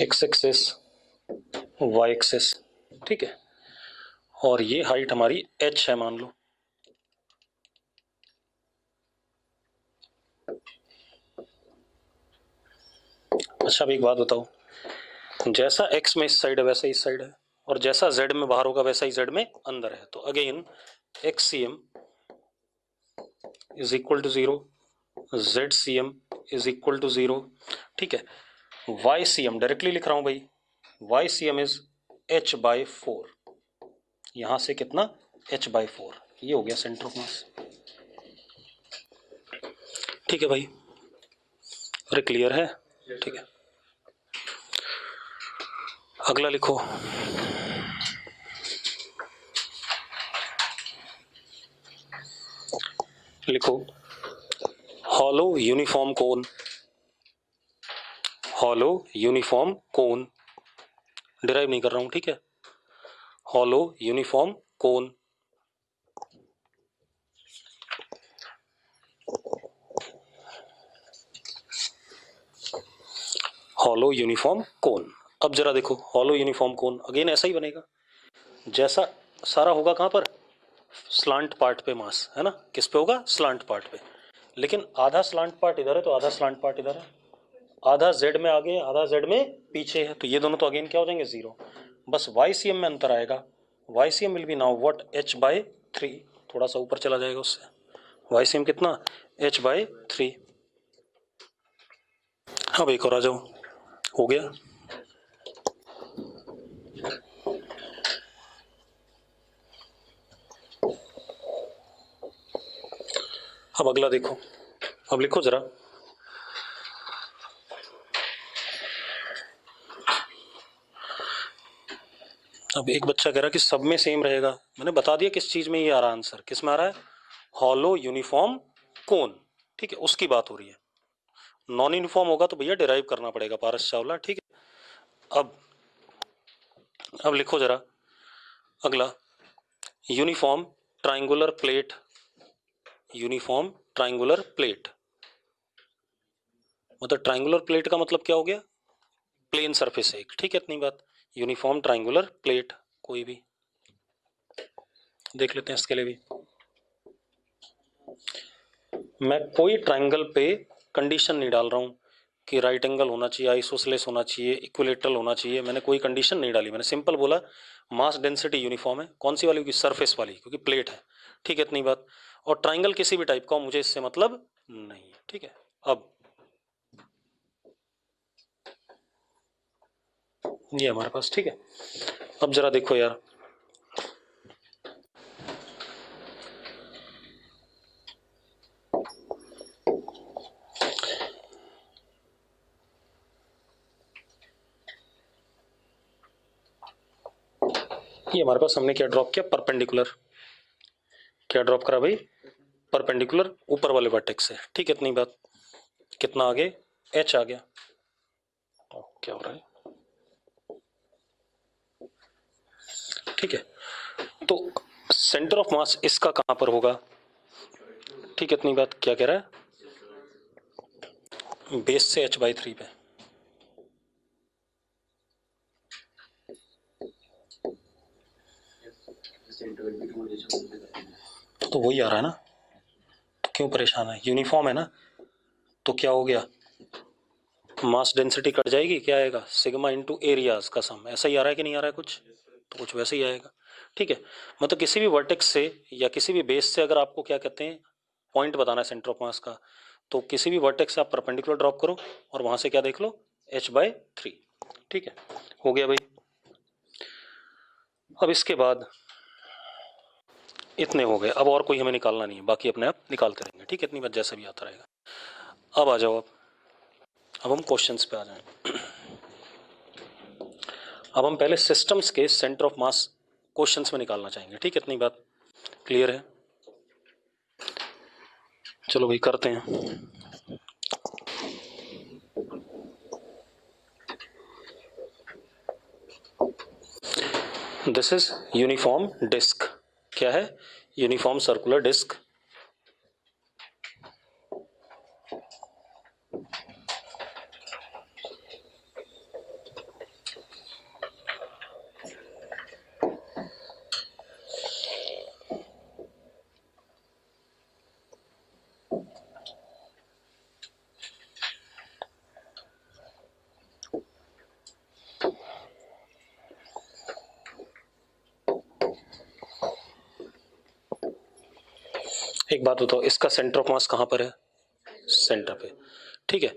एक्स एक्सिस वाई एक्सिस, ठीक है, और ये हाइट हमारी h है मान लो। अच्छा अब एक बात बताओ, जैसा x में इस साइड है वैसा इस साइड है, और जैसा z में बाहर होगा वैसा ही z में अंदर है। तो again XCM is equal to 0, ZCM is equal to 0, ठीक है। YCM डायरेक्टली लिख रहा हूं भाई, YCM इज h/4, यहां से कितना h/4, ये हो गया सेंटर ऑफ मास, ठीक है भाई। अरे क्लियर है, ठीक है। अगला लिखो, लिखो हॉलो यूनिफॉर्म कोन, हॉलो यूनिफॉर्म कोन, डिराइव नहीं कर रहा हूं, ठीक है। हॉलो यूनिफॉर्म कोन, हॉलो यूनिफॉर्म कोन। अब जरा देखो हॉलो यूनिफॉर्म कोन अगेन ऐसा ही बनेगा, जैसा सारा होगा कहां पर स्लांट पार्ट पे मास है ना, किस पे होगा स्लांट पार्ट पे, लेकिन आधा स्लांट पार्ट इधर है तो आधा स्लांट पार्ट इधर है, आधा जेड में आगे आधा जेड में पीछे है, तो ये दोनों तो अगेन क्या हो जाएंगे 0। बस YCM में अंतर आएगा, YCM will be now what h/3, थोड़ा सा ऊपर चला जाएगा उससे, YCM कितना h/3। हाँ भाई एक और आ जाओ, हो गया। अब अगला देखो, अब लिखो जरा अब एक बच्चा कह रहा है कि सब में सेम रहेगा, मैंने बता दिया किस चीज में ये आ रहा है आंसर, किस में आ रहा है, हॉलो यूनिफॉर्म कोन, ठीक है, उसकी बात हो रही है। नॉन यूनिफॉर्म होगा तो भैया डिराइव करना पड़ेगा पारस चावला, ठीक है। अब लिखो जरा अगला, uniform triangular plate, uniform triangular plate, मतलब ट्राइंगुलर प्लेट का मतलब क्या हो गया, प्लेन सरफेस है एक, ठीक है, इतनी बात। यूनिफॉर्म ट्राइंगुलर प्लेट, कोई भी देख लेते हैं इसके लिए भी। मैं कोई ट्राइंगल पे कंडीशन नहीं डाल रहा हूं कि राइट एंगल होना चाहिए, आइसोसेलेस होना चाहिए, इक्विलेटरल होना चाहिए, मैंने कोई कंडीशन नहीं डाली, मैंने सिंपल बोला मास डेंसिटी यूनिफॉर्म है। कौन सी वाली, की सरफेस वाली, क्योंकि प्लेट है, ठीक है, इतनी बात। और ट्राइंगल किसी भी टाइप का हो, मुझे इससे मतलब नहीं है, ठीक है। अब ये हमारे पास, ठीक है। अब जरा देखो यार, ये हमारे पास हमने क्या ड्रॉप किया, परपेंडिकुलर, क्या ड्रॉप करा भाई, परपेंडिकुलर ऊपर वाले वर्टेक्स से, ठीक है, इतनी बात। कितना आगे, एच आ गया, क्या हो रहा है, ठीक है। तो सेंटर ऑफ मास इसका कहां पर होगा, ठीक है, इतनी बात। क्या कह रहा है, बेस से h/3 पे, तो वही आ रहा है ना, तो क्यों परेशान है, यूनिफॉर्म है ना, तो क्या हो गया, मास डेंसिटी कट जाएगी, क्या आएगा, सिग्मा इनटू एरियाज का सम, ऐसा ही आ रहा है कि नहीं आ रहा है कुछ, तो कुछ वैसे ही आएगा, ठीक है। मतलब किसी भी वर्टेक्स से या किसी भी बेस से अगर आपको क्या कहते हैं, पॉइंट बताना है सेंटर ऑफ मास का, तो किसी भी वर्टेक्स से आप परपेंडिकुलर ड्रॉप करो और वहां से क्या देख लो, h/3, ठीक है, हो गया भाई। अब इसके बाद इतने हो गए, अब और कोई हमें निकालना नहीं है, बाकी अपने आप निकालते रहेंगे, ठीक है, इतनी बात जैसा भी आता रहेगा। अब आ जाओ, अब हम क्वेश्चंस पे आ जाएं। अब हम पहले सिस्टम्स के सेंटर ऑफ मास क्वेश्चंस में निकालना चाहेंगे, ठीक है, इतनी बात क्लियर है। चलो भाई करते हैं। दिस इज यूनिफॉर्म डिस्क, क्या है, यूनिफॉर्म सर्कुलर डिस्क। एक बात बताओ, इसका सेंटर ऑफ मास कहां पर है, सेंटर पे, ठीक है।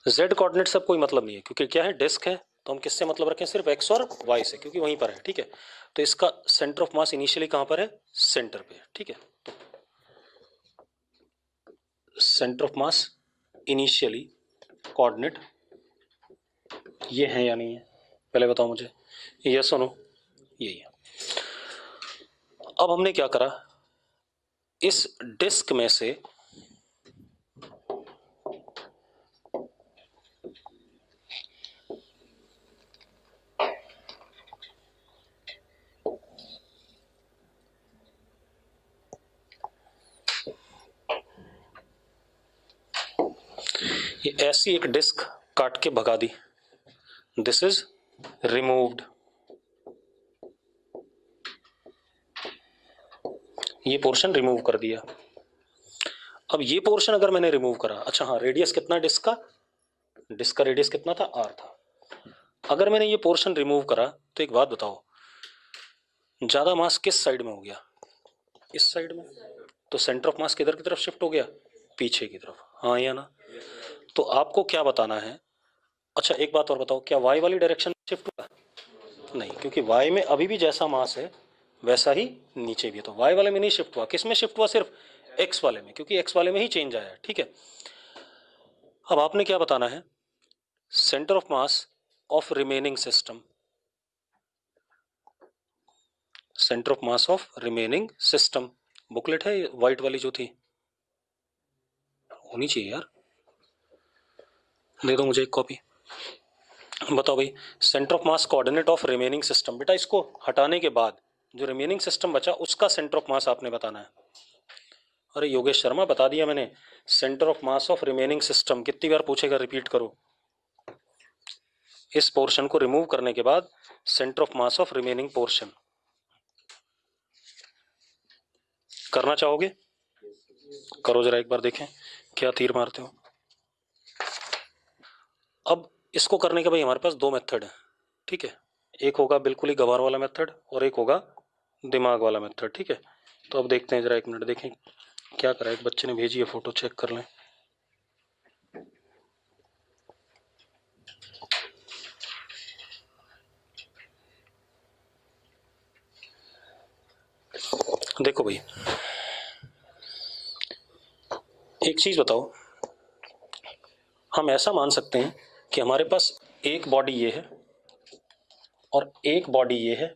जेड कोऑर्डिनेट से कोई मतलब नहीं है, क्योंकि क्या है, डिस्क है, तो हम किससे मतलब रखें, सिर्फ एक्स और वाई से, क्योंकि वहीं पर है, ठीक है। तो इसका सेंटर ऑफ मास इनिशियली कहां पर है, सेंटर पे, ठीक है। तो centre of mass initially coordinate ये है या नहीं है, पहले बताओ मुझे, यस और नो, यही है। अब हमने क्या करा, इस डिस्क में से ये ऐसी एक डिस्क काट के भगा दी, दिस इज रिमूव्ड, ये पोर्शन रिमूव कर दिया। अब ये पोर्शन अगर मैंने रिमूव करा, अच्छा हाँ, रेडियस कितना डिस्क का, डिस्क का रेडियस कितना था, r था। अगर मैंने ये पोर्शन रिमूव करा, तो एक बात बताओ, ज्यादा मास किस साइड में हो गया, इस साइड में, तो सेंटर ऑफ मास किधर की तरफ शिफ्ट हो गया, पीछे की तरफ, हाँ या ना। तो आपको क्या बताना है, अच्छा एक बात और बताओ, क्या वाई वाली डायरेक्शन में शिफ्ट हुआ, नहीं, क्योंकि वाई में अभी भी जैसा मास है वैसा ही नीचे भी है, तो वाई वाले में नहीं शिफ्ट हुआ, किस में शिफ्ट हुआ, सिर्फ एक्स वाले में, क्योंकि एक्स वाले में ही चेंज आया है, ठीक है। अब आपने क्या बताना है, centre of mass of remaining system, centre of mass of remaining system. Booklet है व्हाइट वाली जो थी, होनी चाहिए यार, दे दो मुझे एक कॉपी। बताओ भाई, centre of mass coordinate of remaining system. बेटा इसको हटाने के बाद जो रिमेनिंग सिस्टम बचा उसका सेंटर ऑफ मास आपने बताना है। अरे योगेश शर्मा, बता दिया मैंने, centre of mass of remaining system. कितनी बार पूछेगा, रिपीट करो। इस पोर्शन को रिमूव करने के बाद centre of mass of remaining portion करना चाहोगे? करो जरा एक बार, देखें क्या तीर मारते हो। अब इसको करने के भाई हमारे पास दो मेथड है, ठीक है। एक होगा बिल्कुल ही गवार वाला मेथड और एक होगा दिमाग वाला मेथड, ठीक है। तो अब देखते हैं, जरा एक मिनट देखें क्या करा। एक बच्चे ने भेजी है फोटो, चेक कर लें। देखो भाई, एक चीज बताओ, हम ऐसा मान सकते हैं कि हमारे पास एक बॉडी ये है और एक बॉडी ये है,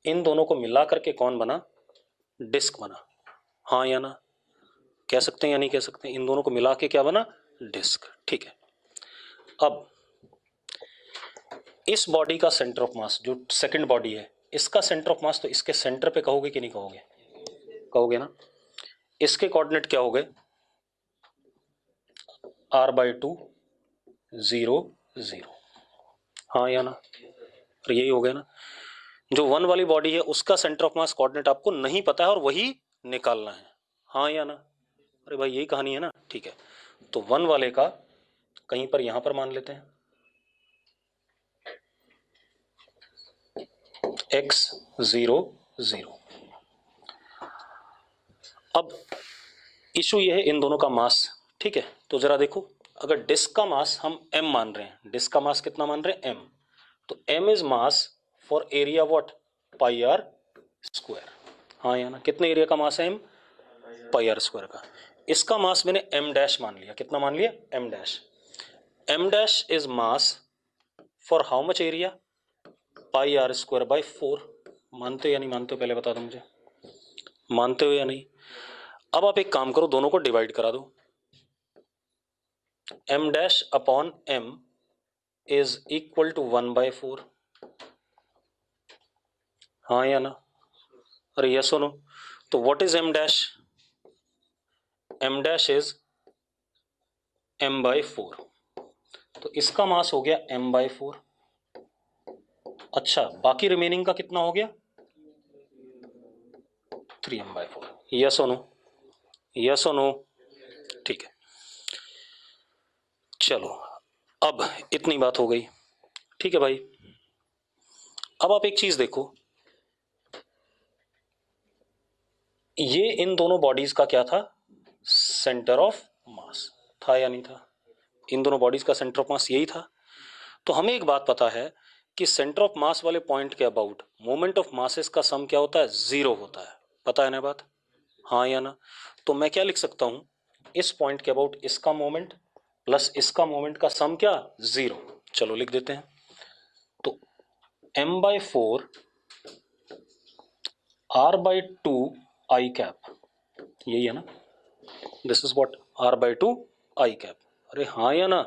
इन दोनों को मिला करके कौन बना? डिस्क बना। हाँ या ना? कह सकते हैं या नहीं कह सकते? इन दोनों को मिला के क्या बना? डिस्क, ठीक है। अब इस बॉडी का सेंटर ऑफ मास, जो सेकंड बॉडी है, इसका सेंटर ऑफ मास तो इसके सेंटर पे कहोगे कि नहीं कहोगे? कहोगे ना। इसके कोऑर्डिनेट क्या हो गए? r/2 0 0। हाँ या ना? और यही हो गया ना। जो वन वाली बॉडी है उसका सेंटर ऑफ मास कोऑर्डिनेट आपको नहीं पता है और वही निकालना है। हाँ या ना? अरे भाई यही कहानी है ना, ठीक है। तो वन वाले का कहीं पर यहां पर मान लेते हैं x 0 0। अब इशू ये है इन दोनों का मास, ठीक है। तो जरा देखो, अगर डिस्क का मास हम m मान रहे हैं, डिस्क का मास कितना मान रहे हैं? m। तो m is mass for area what? Pi are square. हाँ या ना? कितने एरिया का मास है m? पाई आर स्क्वायर का। इसका मास मैंने m डैश मान लिया। कितना मान लिया? m dash. m dash is mass for how much area? Pi are square by 4। मानते हो या नहीं मानते हो, पहले बता दो मुझे, मानते हो या नहीं? अब आप एक काम करो, दोनों को डिवाइड करा दो। m dash upon m is equal to 1/4। हाँ या ना? अरे यस और नो? तो what is m dash? m dash is m/4। तो इसका मास हो गया m/4। अच्छा, बाकी रिमेनिंग का कितना हो गया? 3m/4। यस और नो? यस और नो? ठीक है, चलो अब इतनी बात हो गई, ठीक है भाई। अब आप एक चीज देखो, ये इन दोनों बॉडीज का क्या था? सेंटर ऑफ मास था या नहीं था? इन दोनों बॉडीज का सेंटर ऑफ मास यही था। तो हमें एक बात पता है कि सेंटर ऑफ मास वाले पॉइंट के अबाउट मोमेंट ऑफ मासेस का सम क्या होता है? 0 होता है। पता है ना बात? हाँ या ना? तो मैं क्या लिख सकता हूं, इस पॉइंट के अबाउट इसका मोमेंट प्लस इसका मोमेंट का सम क्या? 0। चलो लिख देते हैं। तो m/4 r/2 i कैप, यही है ना? This is what? r/2 i cap. अरे हाँ या ना?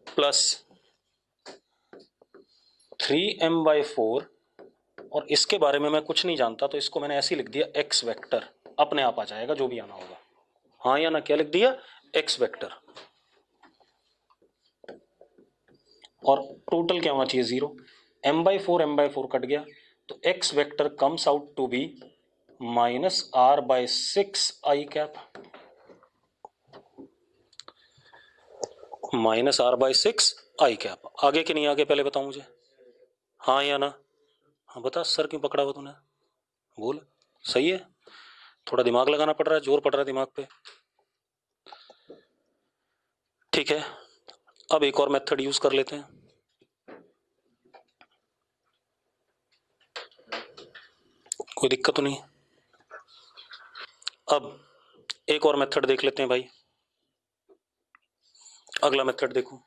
प्लस 3m/4, और इसके बारे में मैं कुछ नहीं जानता तो इसको मैंने ऐसे ही लिख दिया x वेक्टर, अपने आप आ जाएगा जो भी आना होगा। हाँ या ना? क्या लिख दिया? x vector. और टोटल क्या होना चाहिए? 0। m/4 कट गया, तो x vector comes out to be -r/6 i cap. -r/6 i cap. आगे कि नहीं आगे पहले बताओ मुझे, हाँ या ना? हाँ बता, सर क्यों पकड़ा हुआ तूने? बोल। सही है, थोड़ा दिमाग लगाना पड़ रहा है, जोर पड़ रहा है दिमाग पे, ठीक है। अब एक और मेथड यूज कर लेते हैं। कोई दिक्कत तो नहीं? अब एक और मेथड देख लेते हैं भाई। अगला मेथड देखो,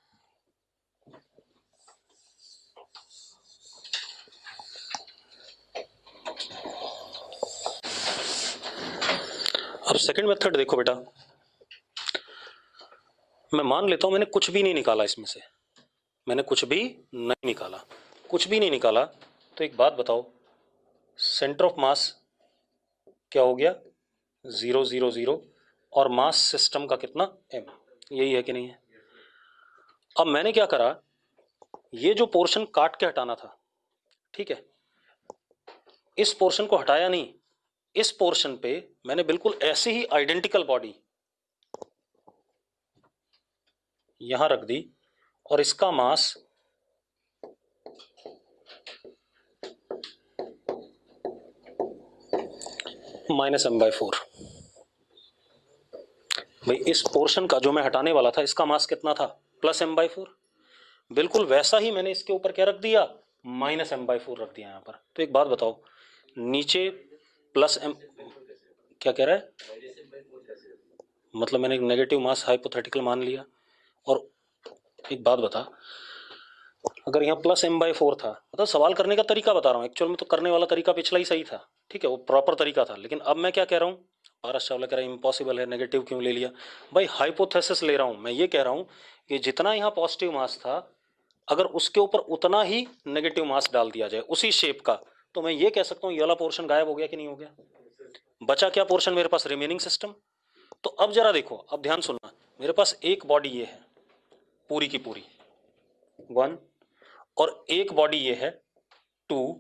अब सेकंड मेथड देखो बेटा, मैं मान लेता हूं मैंने कुछ भी नहीं निकाला इसमें से, मैंने कुछ भी नहीं निकाला, कुछ भी नहीं निकाला, तो एक बात बताओ, सेंटर ऑफ मास क्या हो गया, 0 0 0, और मास सिस्टम का कितना, m, यही है कि नहीं है। अब मैंने क्या करा, ये जो पोर्शन काट के हटाना था, ठीक है, इस पोर्शन को हटाया नहीं, इस पोर्शन पे मैंने बिल्कुल ऐसी ही आइडेंटिकल बॉडी यहां रख दी, और इसका मास -m/4। भाई इस पोर्शन का जो मैं हटाने वाला था, इसका मास कितना था, +m/4। बिल्कुल वैसा ही मैंने इसके ऊपर क्या रख दिया, -m/4 रख दिया यहां पर। तो एक बात बताओ, नीचे +m, क्या कह रहा है, मतलब मैंने एक नेगेटिव मास हाइपोथेटिकल मान लिया। और एक बात बता, अगर यहाँ +m/4 था, मतलब सवाल करने का तरीका बता रहा हूँ, एक्चुअल में तो करने वाला तरीका पिछला ही सही था, ठीक है, वो प्रॉपर तरीका था, लेकिन अब मैं क्या कह रहा हूँ, पारस चावला कह रहा है इम्पॉसिबल है, नेगेटिव क्यों ले लिया। भाई हाइपोथेसिस ले रहा हूँ मैं, ये कह रहा हूँ कि जितना यहाँ पॉजिटिव मास था, अगर उसके ऊपर उतना ही नेगेटिव मास डाल दिया जाए उसी शेप का, तो मैं ये कह सकता हूँ ये वाला पोर्शन गायब हो गया कि नहीं हो गया, बचा क्या पोर्शन मेरे पास, रिमेनिंग सिस्टम। तो अब जरा देखो, अब ध्यान सुनना, मेरे पास एक बॉडी ये है पूरी की पूरी 1, और एक बॉडी ये है 2,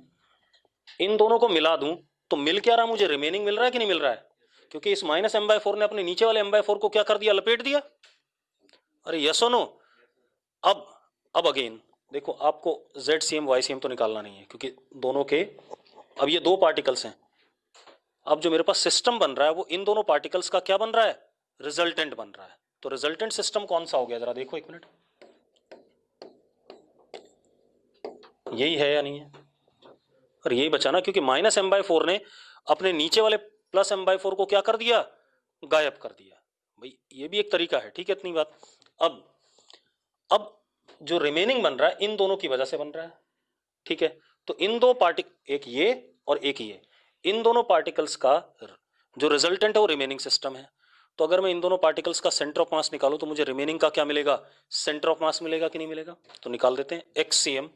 इन दोनों को मिला दूं तो मिल क्या रहा, मुझे रिमेनिंग मिल रहा है कि नहीं मिल रहा है, क्योंकि इस -m/4 ने अपने नीचे वाले m/4 को क्या कर दिया, लपेट दिया। अरे यस और नो। अब अगेन देखो, आपको ZCM YCM तो निकालना नहीं है, क्योंकि दोनों के, अब ये दो पार्टिकल्स हैं, अब जो मेरे पास सिस्टम बन रहा है वो इन दोनों पार्टिकल्स का क्या बन रहा है, रिजल्टेंट बन रहा है। तो रिजल्टेंट सिस्टम कौन सा हो गया, जरा देखो एक मिनट, यही है या नहीं है, और यही बचा ना, क्योंकि -m/4 ने अपने नीचे वाले +m/4 को क्या कर दिया, गायब कर दिया। भाई ये भी एक तरीका है, ठीक है, इतनी बात। अब जो रिमेनिंग बन रहा है इन दोनों की वजह से बन रहा है, ठीक है, तो इन दो पार्टिकल, एक ये और एक ये, इन दोनों पार्टिकल्स का जो रिजल्टेंट है वो रिमेनिंग सिस्टम है। तो अगर मैं इन दोनों पार्टिकल्स का सेंटर ऑफ मास निकालूं तो मुझे रिमेनिंग का क्या मिलेगा, सेंटर ऑफ मास मिलेगा कि नहीं मिलेगा। तो निकाल देते हैं, XCM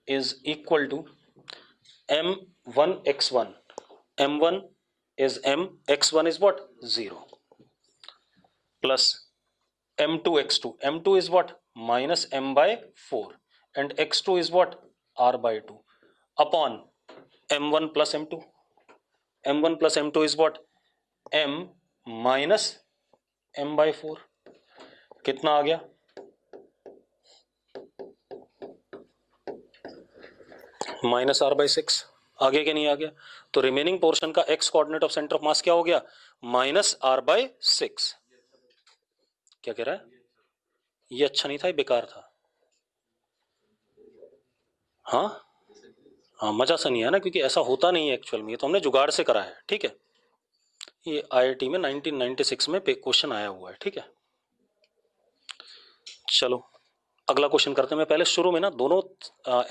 is equal to m1x1, m1 is m, x1 is what, 0, plus m2x2, m2 is what, -m/4, and x2 is what, r/2, upon m1 plus m2, m1 plus m2 is what, m minus m/4, कितना आ गया, -r/6, आ गया कि नहीं आ गया। तो remaining portion का x coordinate of centre of मास क्या हो गया, -r/6। क्या कह रहा है, ये अच्छा नहीं था, ये बेकार था, हाँ हाँ, मजा सा नहीं है ना, क्योंकि ऐसा होता नहीं है एक्चुअल में, ये तो हमने जुगाड़ से करा है, ठीक है, ये IIT में 1996 में क्वेश्चन आया हुआ है, ठीक है। चलो अगला क्वेश्चन करते हैं। मैं पहले शुरू में ना दोनों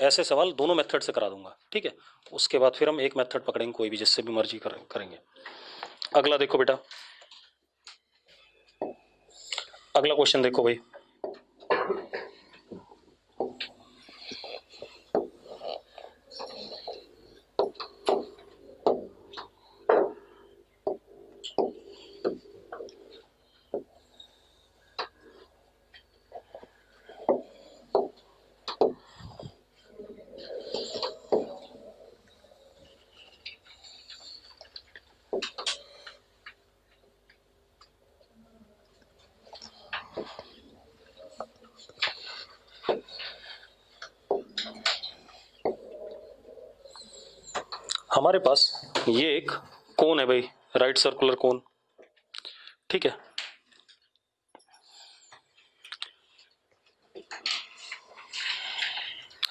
ऐसे सवाल दोनों मेथड से करा दूंगा, ठीक है, उसके बाद फिर हम एक मेथड पकड़ेंगे, कोई भी जिससे भी मर्जी करेंगे। अगला देखो बेटा, अगला क्वेश्चन देखो भाई, हमारे पास ये एक कोन है भाई, राइट सर्कुलर कोन, ठीक है,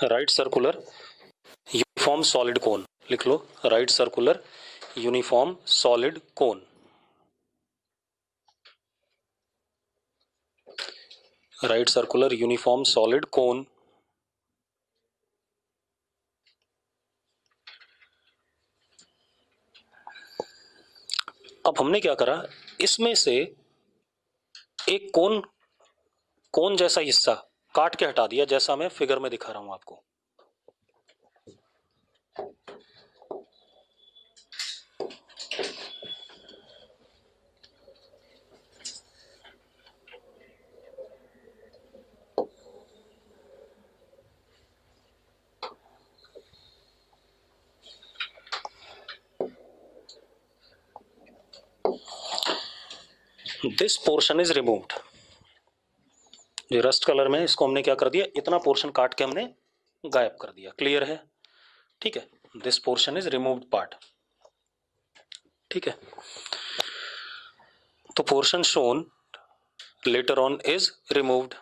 right circular uniform solid cone, लिख लो, right circular uniform solid cone, right circular uniform solid cone. अब हमने क्या करा, इसमें से एक कोन जैसा हिस्सा काट के हटा दिया, जैसा मैं फिगर में दिखा रहा हूं आपको। This portion is removed. जो रस्ट कलर में, इसको हमने क्या कर दिया, इतना पोर्शन काट के हमने गायब कर दिया। क्लियर है? ठीक है, this portion is removed part. ठीक है, तो portion shown later on is removed,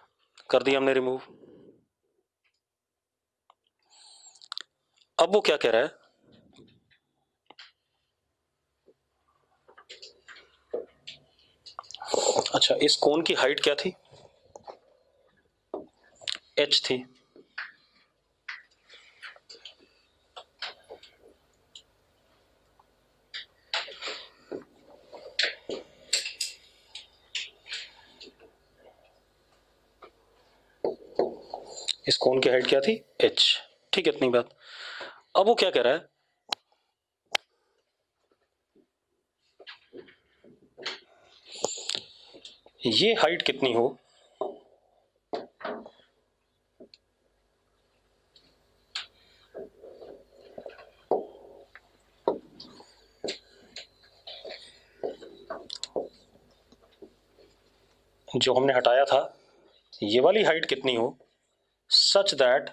कर दिया हमने रिमूव। अब वो क्या कह रहा है, अच्छा इस कोन की हाइट क्या थी, h थी। इस कोन की हाइट क्या थी, h। ठीक है, इतनी बात। अब वो क्या कह रहा है, ये हाइट कितनी हो, जो हमने हटाया था, ये वाली हाइट कितनी हो, such that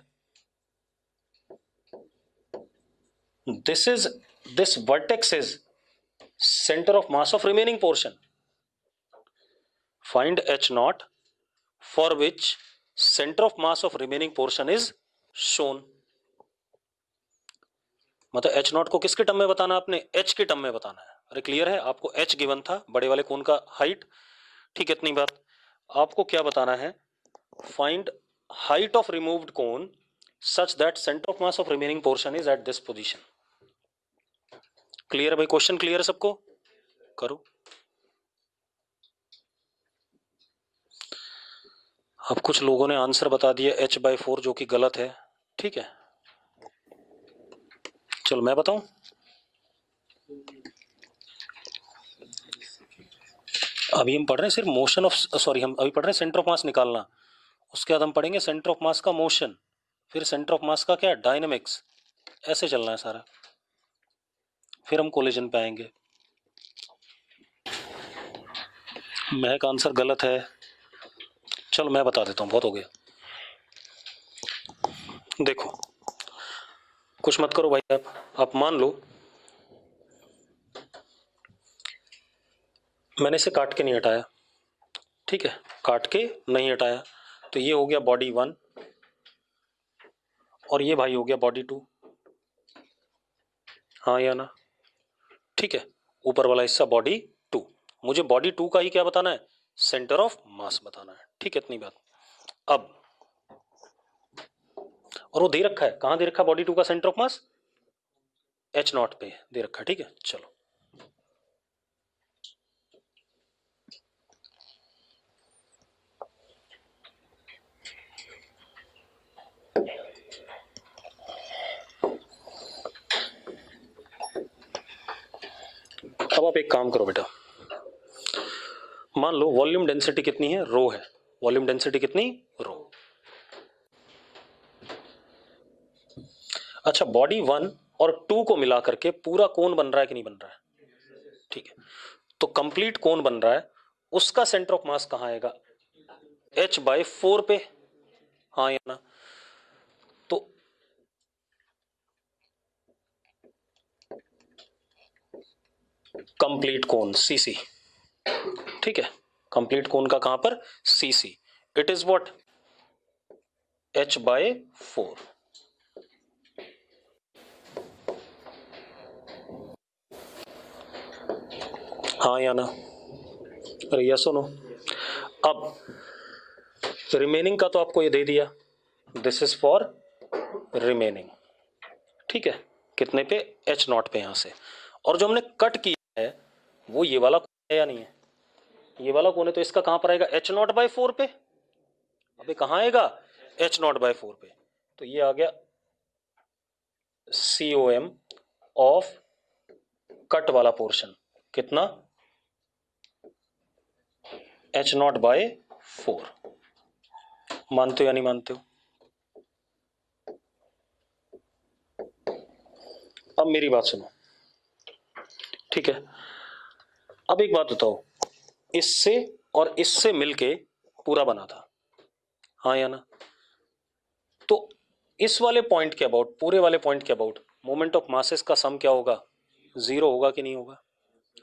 this vertex is centre of mass of remaining portion. Find h not for which centre of mass of remaining portion is shown. मतलब h नॉट को किसके टर्म में बताना, आपने h के टर्म में बताना है। अरे क्लियर है, आपको h गिवन था, बड़े वाले कोन का हाइट। ठीक है, इतनी बात। आपको क्या बताना है, find height of removed cone such that centre of mass of remaining portion is at this position. Clear है भाई, क्वेश्चन क्लियर है सबको? करो। अब कुछ लोगों ने आंसर बता दिया h/4, जो कि गलत है। ठीक है, चलो मैं बताऊं। अभी हम पढ़ रहे हैं सिर्फ मोशन ऑफ, सॉरी हम अभी पढ़ रहे हैं सेंटर ऑफ मास निकालना। उसके बाद हम पढ़ेंगे सेंटर ऑफ मास का मोशन, फिर सेंटर ऑफ मास का क्या, डायनेमिक्स। ऐसे चलना है सारा, फिर हम कोलिजन पे आएंगे। महक आंसर गलत है। चलो मैं बता देता हूं, बहुत हो गया। देखो, कुछ मत करो भाई, आप मान लो मैंने इसे काट के नहीं हटाया। ठीक है, काट के नहीं हटाया, तो ये हो गया बॉडी 1 और ये भाई हो गया बॉडी 2। हाँ या ना? ठीक है, ऊपर वाला हिस्सा बॉडी 2। मुझे बॉडी 2 का ही क्या बताना है, सेंटर ऑफ मास बताना है। ठीक है, इतनी बात। अब और वो दे रखा है, कहां दे रखा है बॉडी 2 का centre of mass, h not पे दे रखा है। ठीक है, चलो अब आप एक काम करो बेटा, मान लो वॉल्यूम डेंसिटी कितनी है, रो है। वॉल्यूम डेंसिटी कितनी, रो। अच्छा, बॉडी 1 और 2 को मिला करके पूरा कोन बन रहा है कि नहीं बन रहा है? ठीक है, तो कंप्लीट कोन बन रहा है, उसका सेंटर ऑफ मास कहां आएगा, h/4 पे। हाँ या ना? तो कंप्लीट कोन cc। ठीक है, कंप्लीट कोन का कहां पर, cc। It is what, h/4। हाँ या ना? अरे यस और नो? अब रिमेनिंग का तो आपको ये दे दिया, दिस इज फॉर रिमेनिंग। ठीक है, कितने पे, h नॉट पे यहां से। और जो हमने कट किया है वो ये वाला है या नहीं है, ये वाला कौन है, तो इसका कहां पर आएगा, h0/4 पे। अबे कहां आएगा, h0/4 पे। तो ये आ गया COM ऑफ कट वाला पोर्शन कितना, h0/4। मानते हो या नहीं मानते हो? अब मेरी बात सुनो, ठीक है। अब एक बात बताओ, इससे और इससे मिलके पूरा बना था, हाँ या ना? तो इस वाले पॉइंट के अबाउट, पूरे वाले पॉइंट के अबाउट मोमेंट ऑफ मासेस का सम क्या होगा, 0 होगा कि नहीं होगा,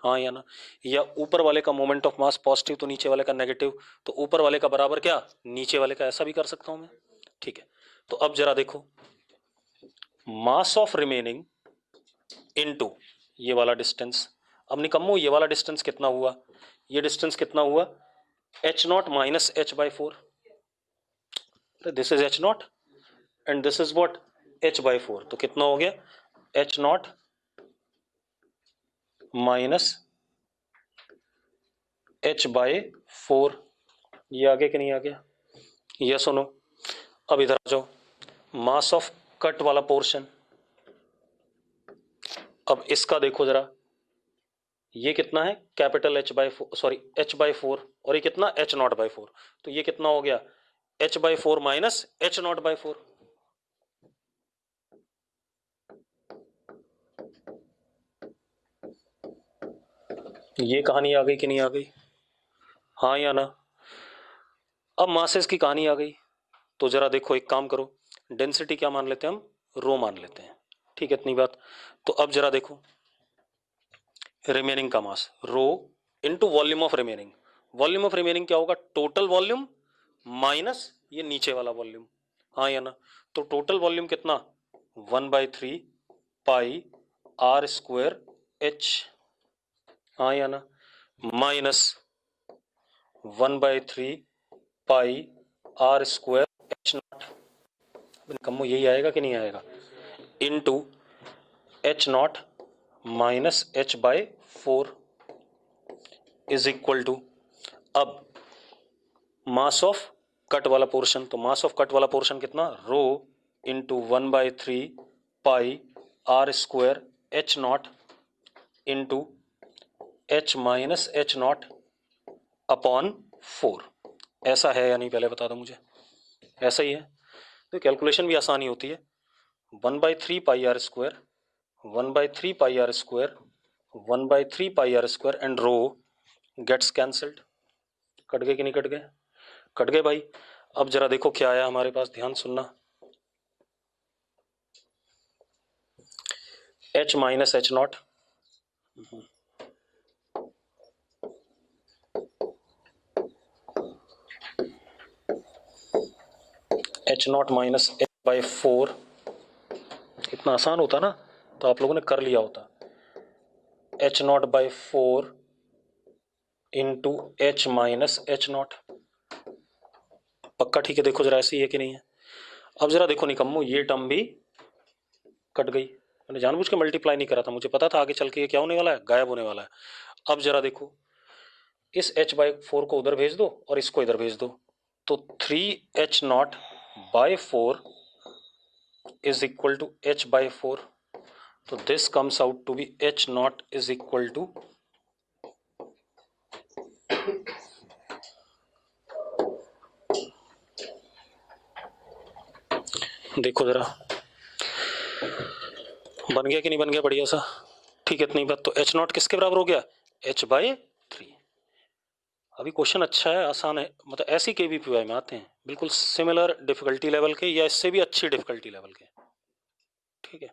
हाँ या ना? या ऊपर वाले का मोमेंट ऑफ मास पॉजिटिव तो नीचे वाले का नेगेटिव, तो ऊपर वाले का बराबर क्या, नीचे वाले का, ऐसा भी कर सकता हूं मैं, ठीक है। तो अब जरा देखो, मास ऑफ रिमेनिंग इनटू ये वाला डिस्टेंस। अब निकम्मो ये वाला डिस्टेंस कितना हुआ, ये डिस्टेंस कितना हुआ, h0 minus h/4। This is h0 and this is what, h/4। तो कितना हो गया, h0 माइनस h/4। ये आ गया कि नहीं आ गया, ये सुनो। अब इधर आ जाओ, मास ऑफ कट वाला पोर्शन। अब इसका देखो जरा, ये कितना है, कैपिटल h/4, सॉरी h/4, और ये कितना, h0/4। तो ये कितना हो गया, h/4 माइनस h0/4। ये कहानी आ गई कि नहीं आ गई, हाँ या ना? अब मासेस की कहानी आ गई, तो जरा देखो, एक काम करो, डेंसिटी क्या मान लेते हैं हम, रो मान लेते हैं, ठीक है, इतनी बात। तो अब जरा देखो, रिमेनिंग का mass rho into volume of remaining. Volume of remaining क्या होगा, टोटल वॉल्यूम माइनस ये नीचे वाला वॉल्यूम, हाँ या ना? तो टोटल वॉल्यूम कितना, 1/3 पाई r स्क्वायर h, हाँ या ना? Minus 1/3 pi r square h0, कम्मो यही आएगा कि नहीं आएगा, into h0 minus h/4 is equal to, अब मास ऑफ कट वाला पोर्शन, तो मास ऑफ कट वाला पोर्शन कितना, rho into 1/3 pi r square h0 into h minus h0 upon 4। ऐसा है या नहीं, पहले बता दो मुझे, ऐसा ही है? तो कैलकुलेशन भी आसानी होती है, 1/3 pi r square, 1/3 pi r square, 1/3 pi r square and rho gets cancelled. Cut गए कि नहीं कट गए, कट गए भाई। अब जरा देखो क्या आया हमारे पास, ध्यान सुनना, h minus h0, h0 minus h/4। इतना आसान होता ना तो आप लोगों ने कर लिया होता, h0/4 into h minus h0। पक्का ठीक है, देखो जरा ऐसी है कि नहीं है। अब जरा देखो निकम्मो, ये टर्म भी कट गई, मैंने जानबूझ के मल्टीप्लाई नहीं करा था, मुझे पता था आगे चल के ये क्या होने वाला है, गायब होने वाला है। अब जरा देखो, इस h/4 को उधर भेज दो और इसको इधर भेज दो, तो 3h0/4 is equal to h/4। तो this comes out to be h0 is equal to, देखो जरा बन गया कि नहीं बन गया, बढ़िया सा, ठीक है, इतनी बात। तो h0 किसके बराबर हो गया, h/3। अभी क्वेश्चन अच्छा है, आसान है, मतलब ऐसी KVPY में आते हैं बिल्कुल सिमिलर डिफिकल्टी लेवल के या इससे भी अच्छी डिफिकल्टी लेवल के, ठीक है।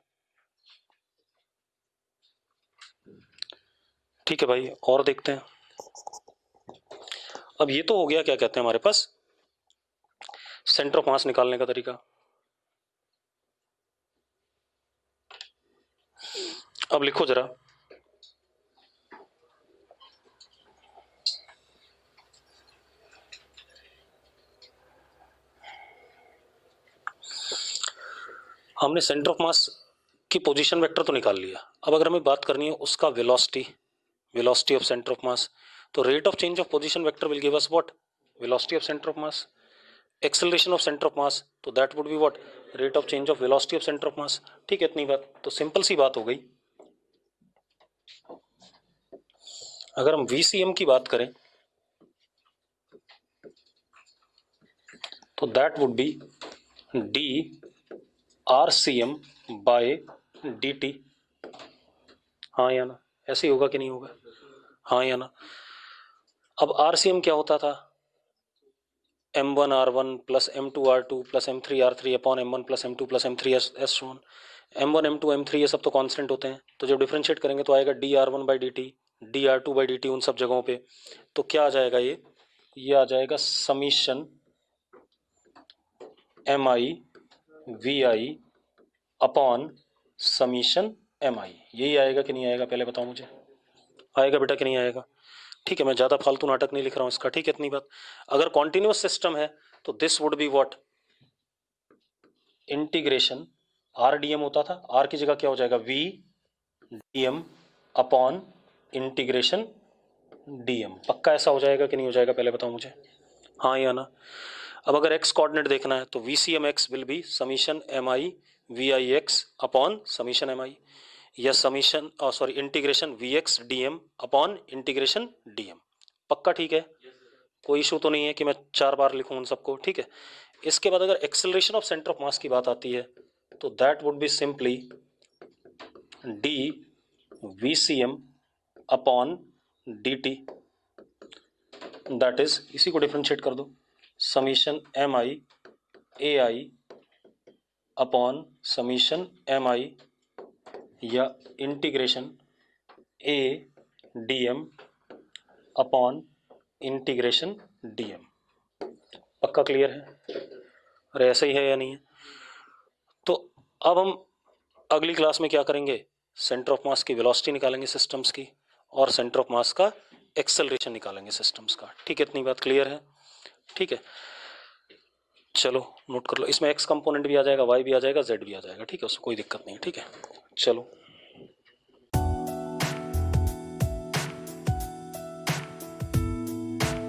ठीक है भाई, और देखते हैं। अब ये तो हो गया, क्या कहते हैं हमारे पास, सेंटर ऑफ मास निकालने का तरीका। अब लिखो जरा, हमने सेंटर ऑफ मास की पोजीशन वेक्टर तो निकाल लिया, अब अगर हमें बात करनी है उसका velocity velocity of center of mass. तो rate of change of position vector will give us what? Velocity of center of mass. Acceleration of center of mass, तो that would be what? Rate of change of velocity of center of mass. ठीक है, इतनी बात तो simple सी बात हो गई. अगर हम VCM की बात करें तो that would be d RCM by dt. हाँ या ना? ऐसे ही होगा कि नहीं होगा? हाँ या ना? अब RCM क्या होता था? M1 R1 plus M2 R2 plus M3 R3 upon M1 plus M2 plus M3 S1. M1 M2 M3 ये सब तो कांस्टेंट होते हैं, तो जब डिफरेंशिएट करेंगे तो आएगा dR1 by dt, dR2 by dt उन सब जगहों पे. तो क्या आ जाएगा ये आ जाएगा summation MI VI upon summation MI. यही आएगा कि नहीं आएगा? पहले बताओ मुझे. आएगा बेटा कि नहीं आएगा? ठीक है, मैं ज़्यादा फालतू नाटक नहीं लिख रहा हूँ इसका. ठीक है, इतनी बात. अगर कॉन्टिन्यूअस सिस्टम है तो this would be what? Integration R D M होता था, आर की जगह क्या हो जाएगा? V D M upon integration D M. पक्का ऐसा हो जाएगा कि नहीं हो जाएगा? पहले बताओ मुझे. हाँ या ना? अब अगर एक्स कोऑर्डिनेट देखना है तो v C m x will be summation M i v i x upon summation M आई, या summation sorry integration v x d M upon integration D M. पक्का? ठीक है, कोई इशू तो नहीं है कि मैं 4 बार लिखूं उन सबको. ठीक है. इसके बाद अगर acceleration of centre of mass की बात आती है तो that would be simply D V C M upon D T. That is, इसी को डिफ्रेंशिएट कर दो, summation M I A I upon summation M आई या integration A D M upon integration D M. पक्का क्लियर है? अरे ऐसा ही है या नहीं है? तो अब हम अगली क्लास में क्या करेंगे? सेंटर ऑफ मास की वेलोसिटी निकालेंगे सिस्टम्स की, और सेंटर ऑफ मास का एक्सेलरेशन निकालेंगे सिस्टम्स का. ठीक है, इतनी बात क्लियर है? ठीक है, चलो नोट कर लो. इसमें एक्स कंपोनेंट भी आ जाएगा, वाई भी आ जाएगा, जेड भी आ जाएगा. ठीक है, उसमें कोई दिक्कत नहीं है. ठीक है, चलो.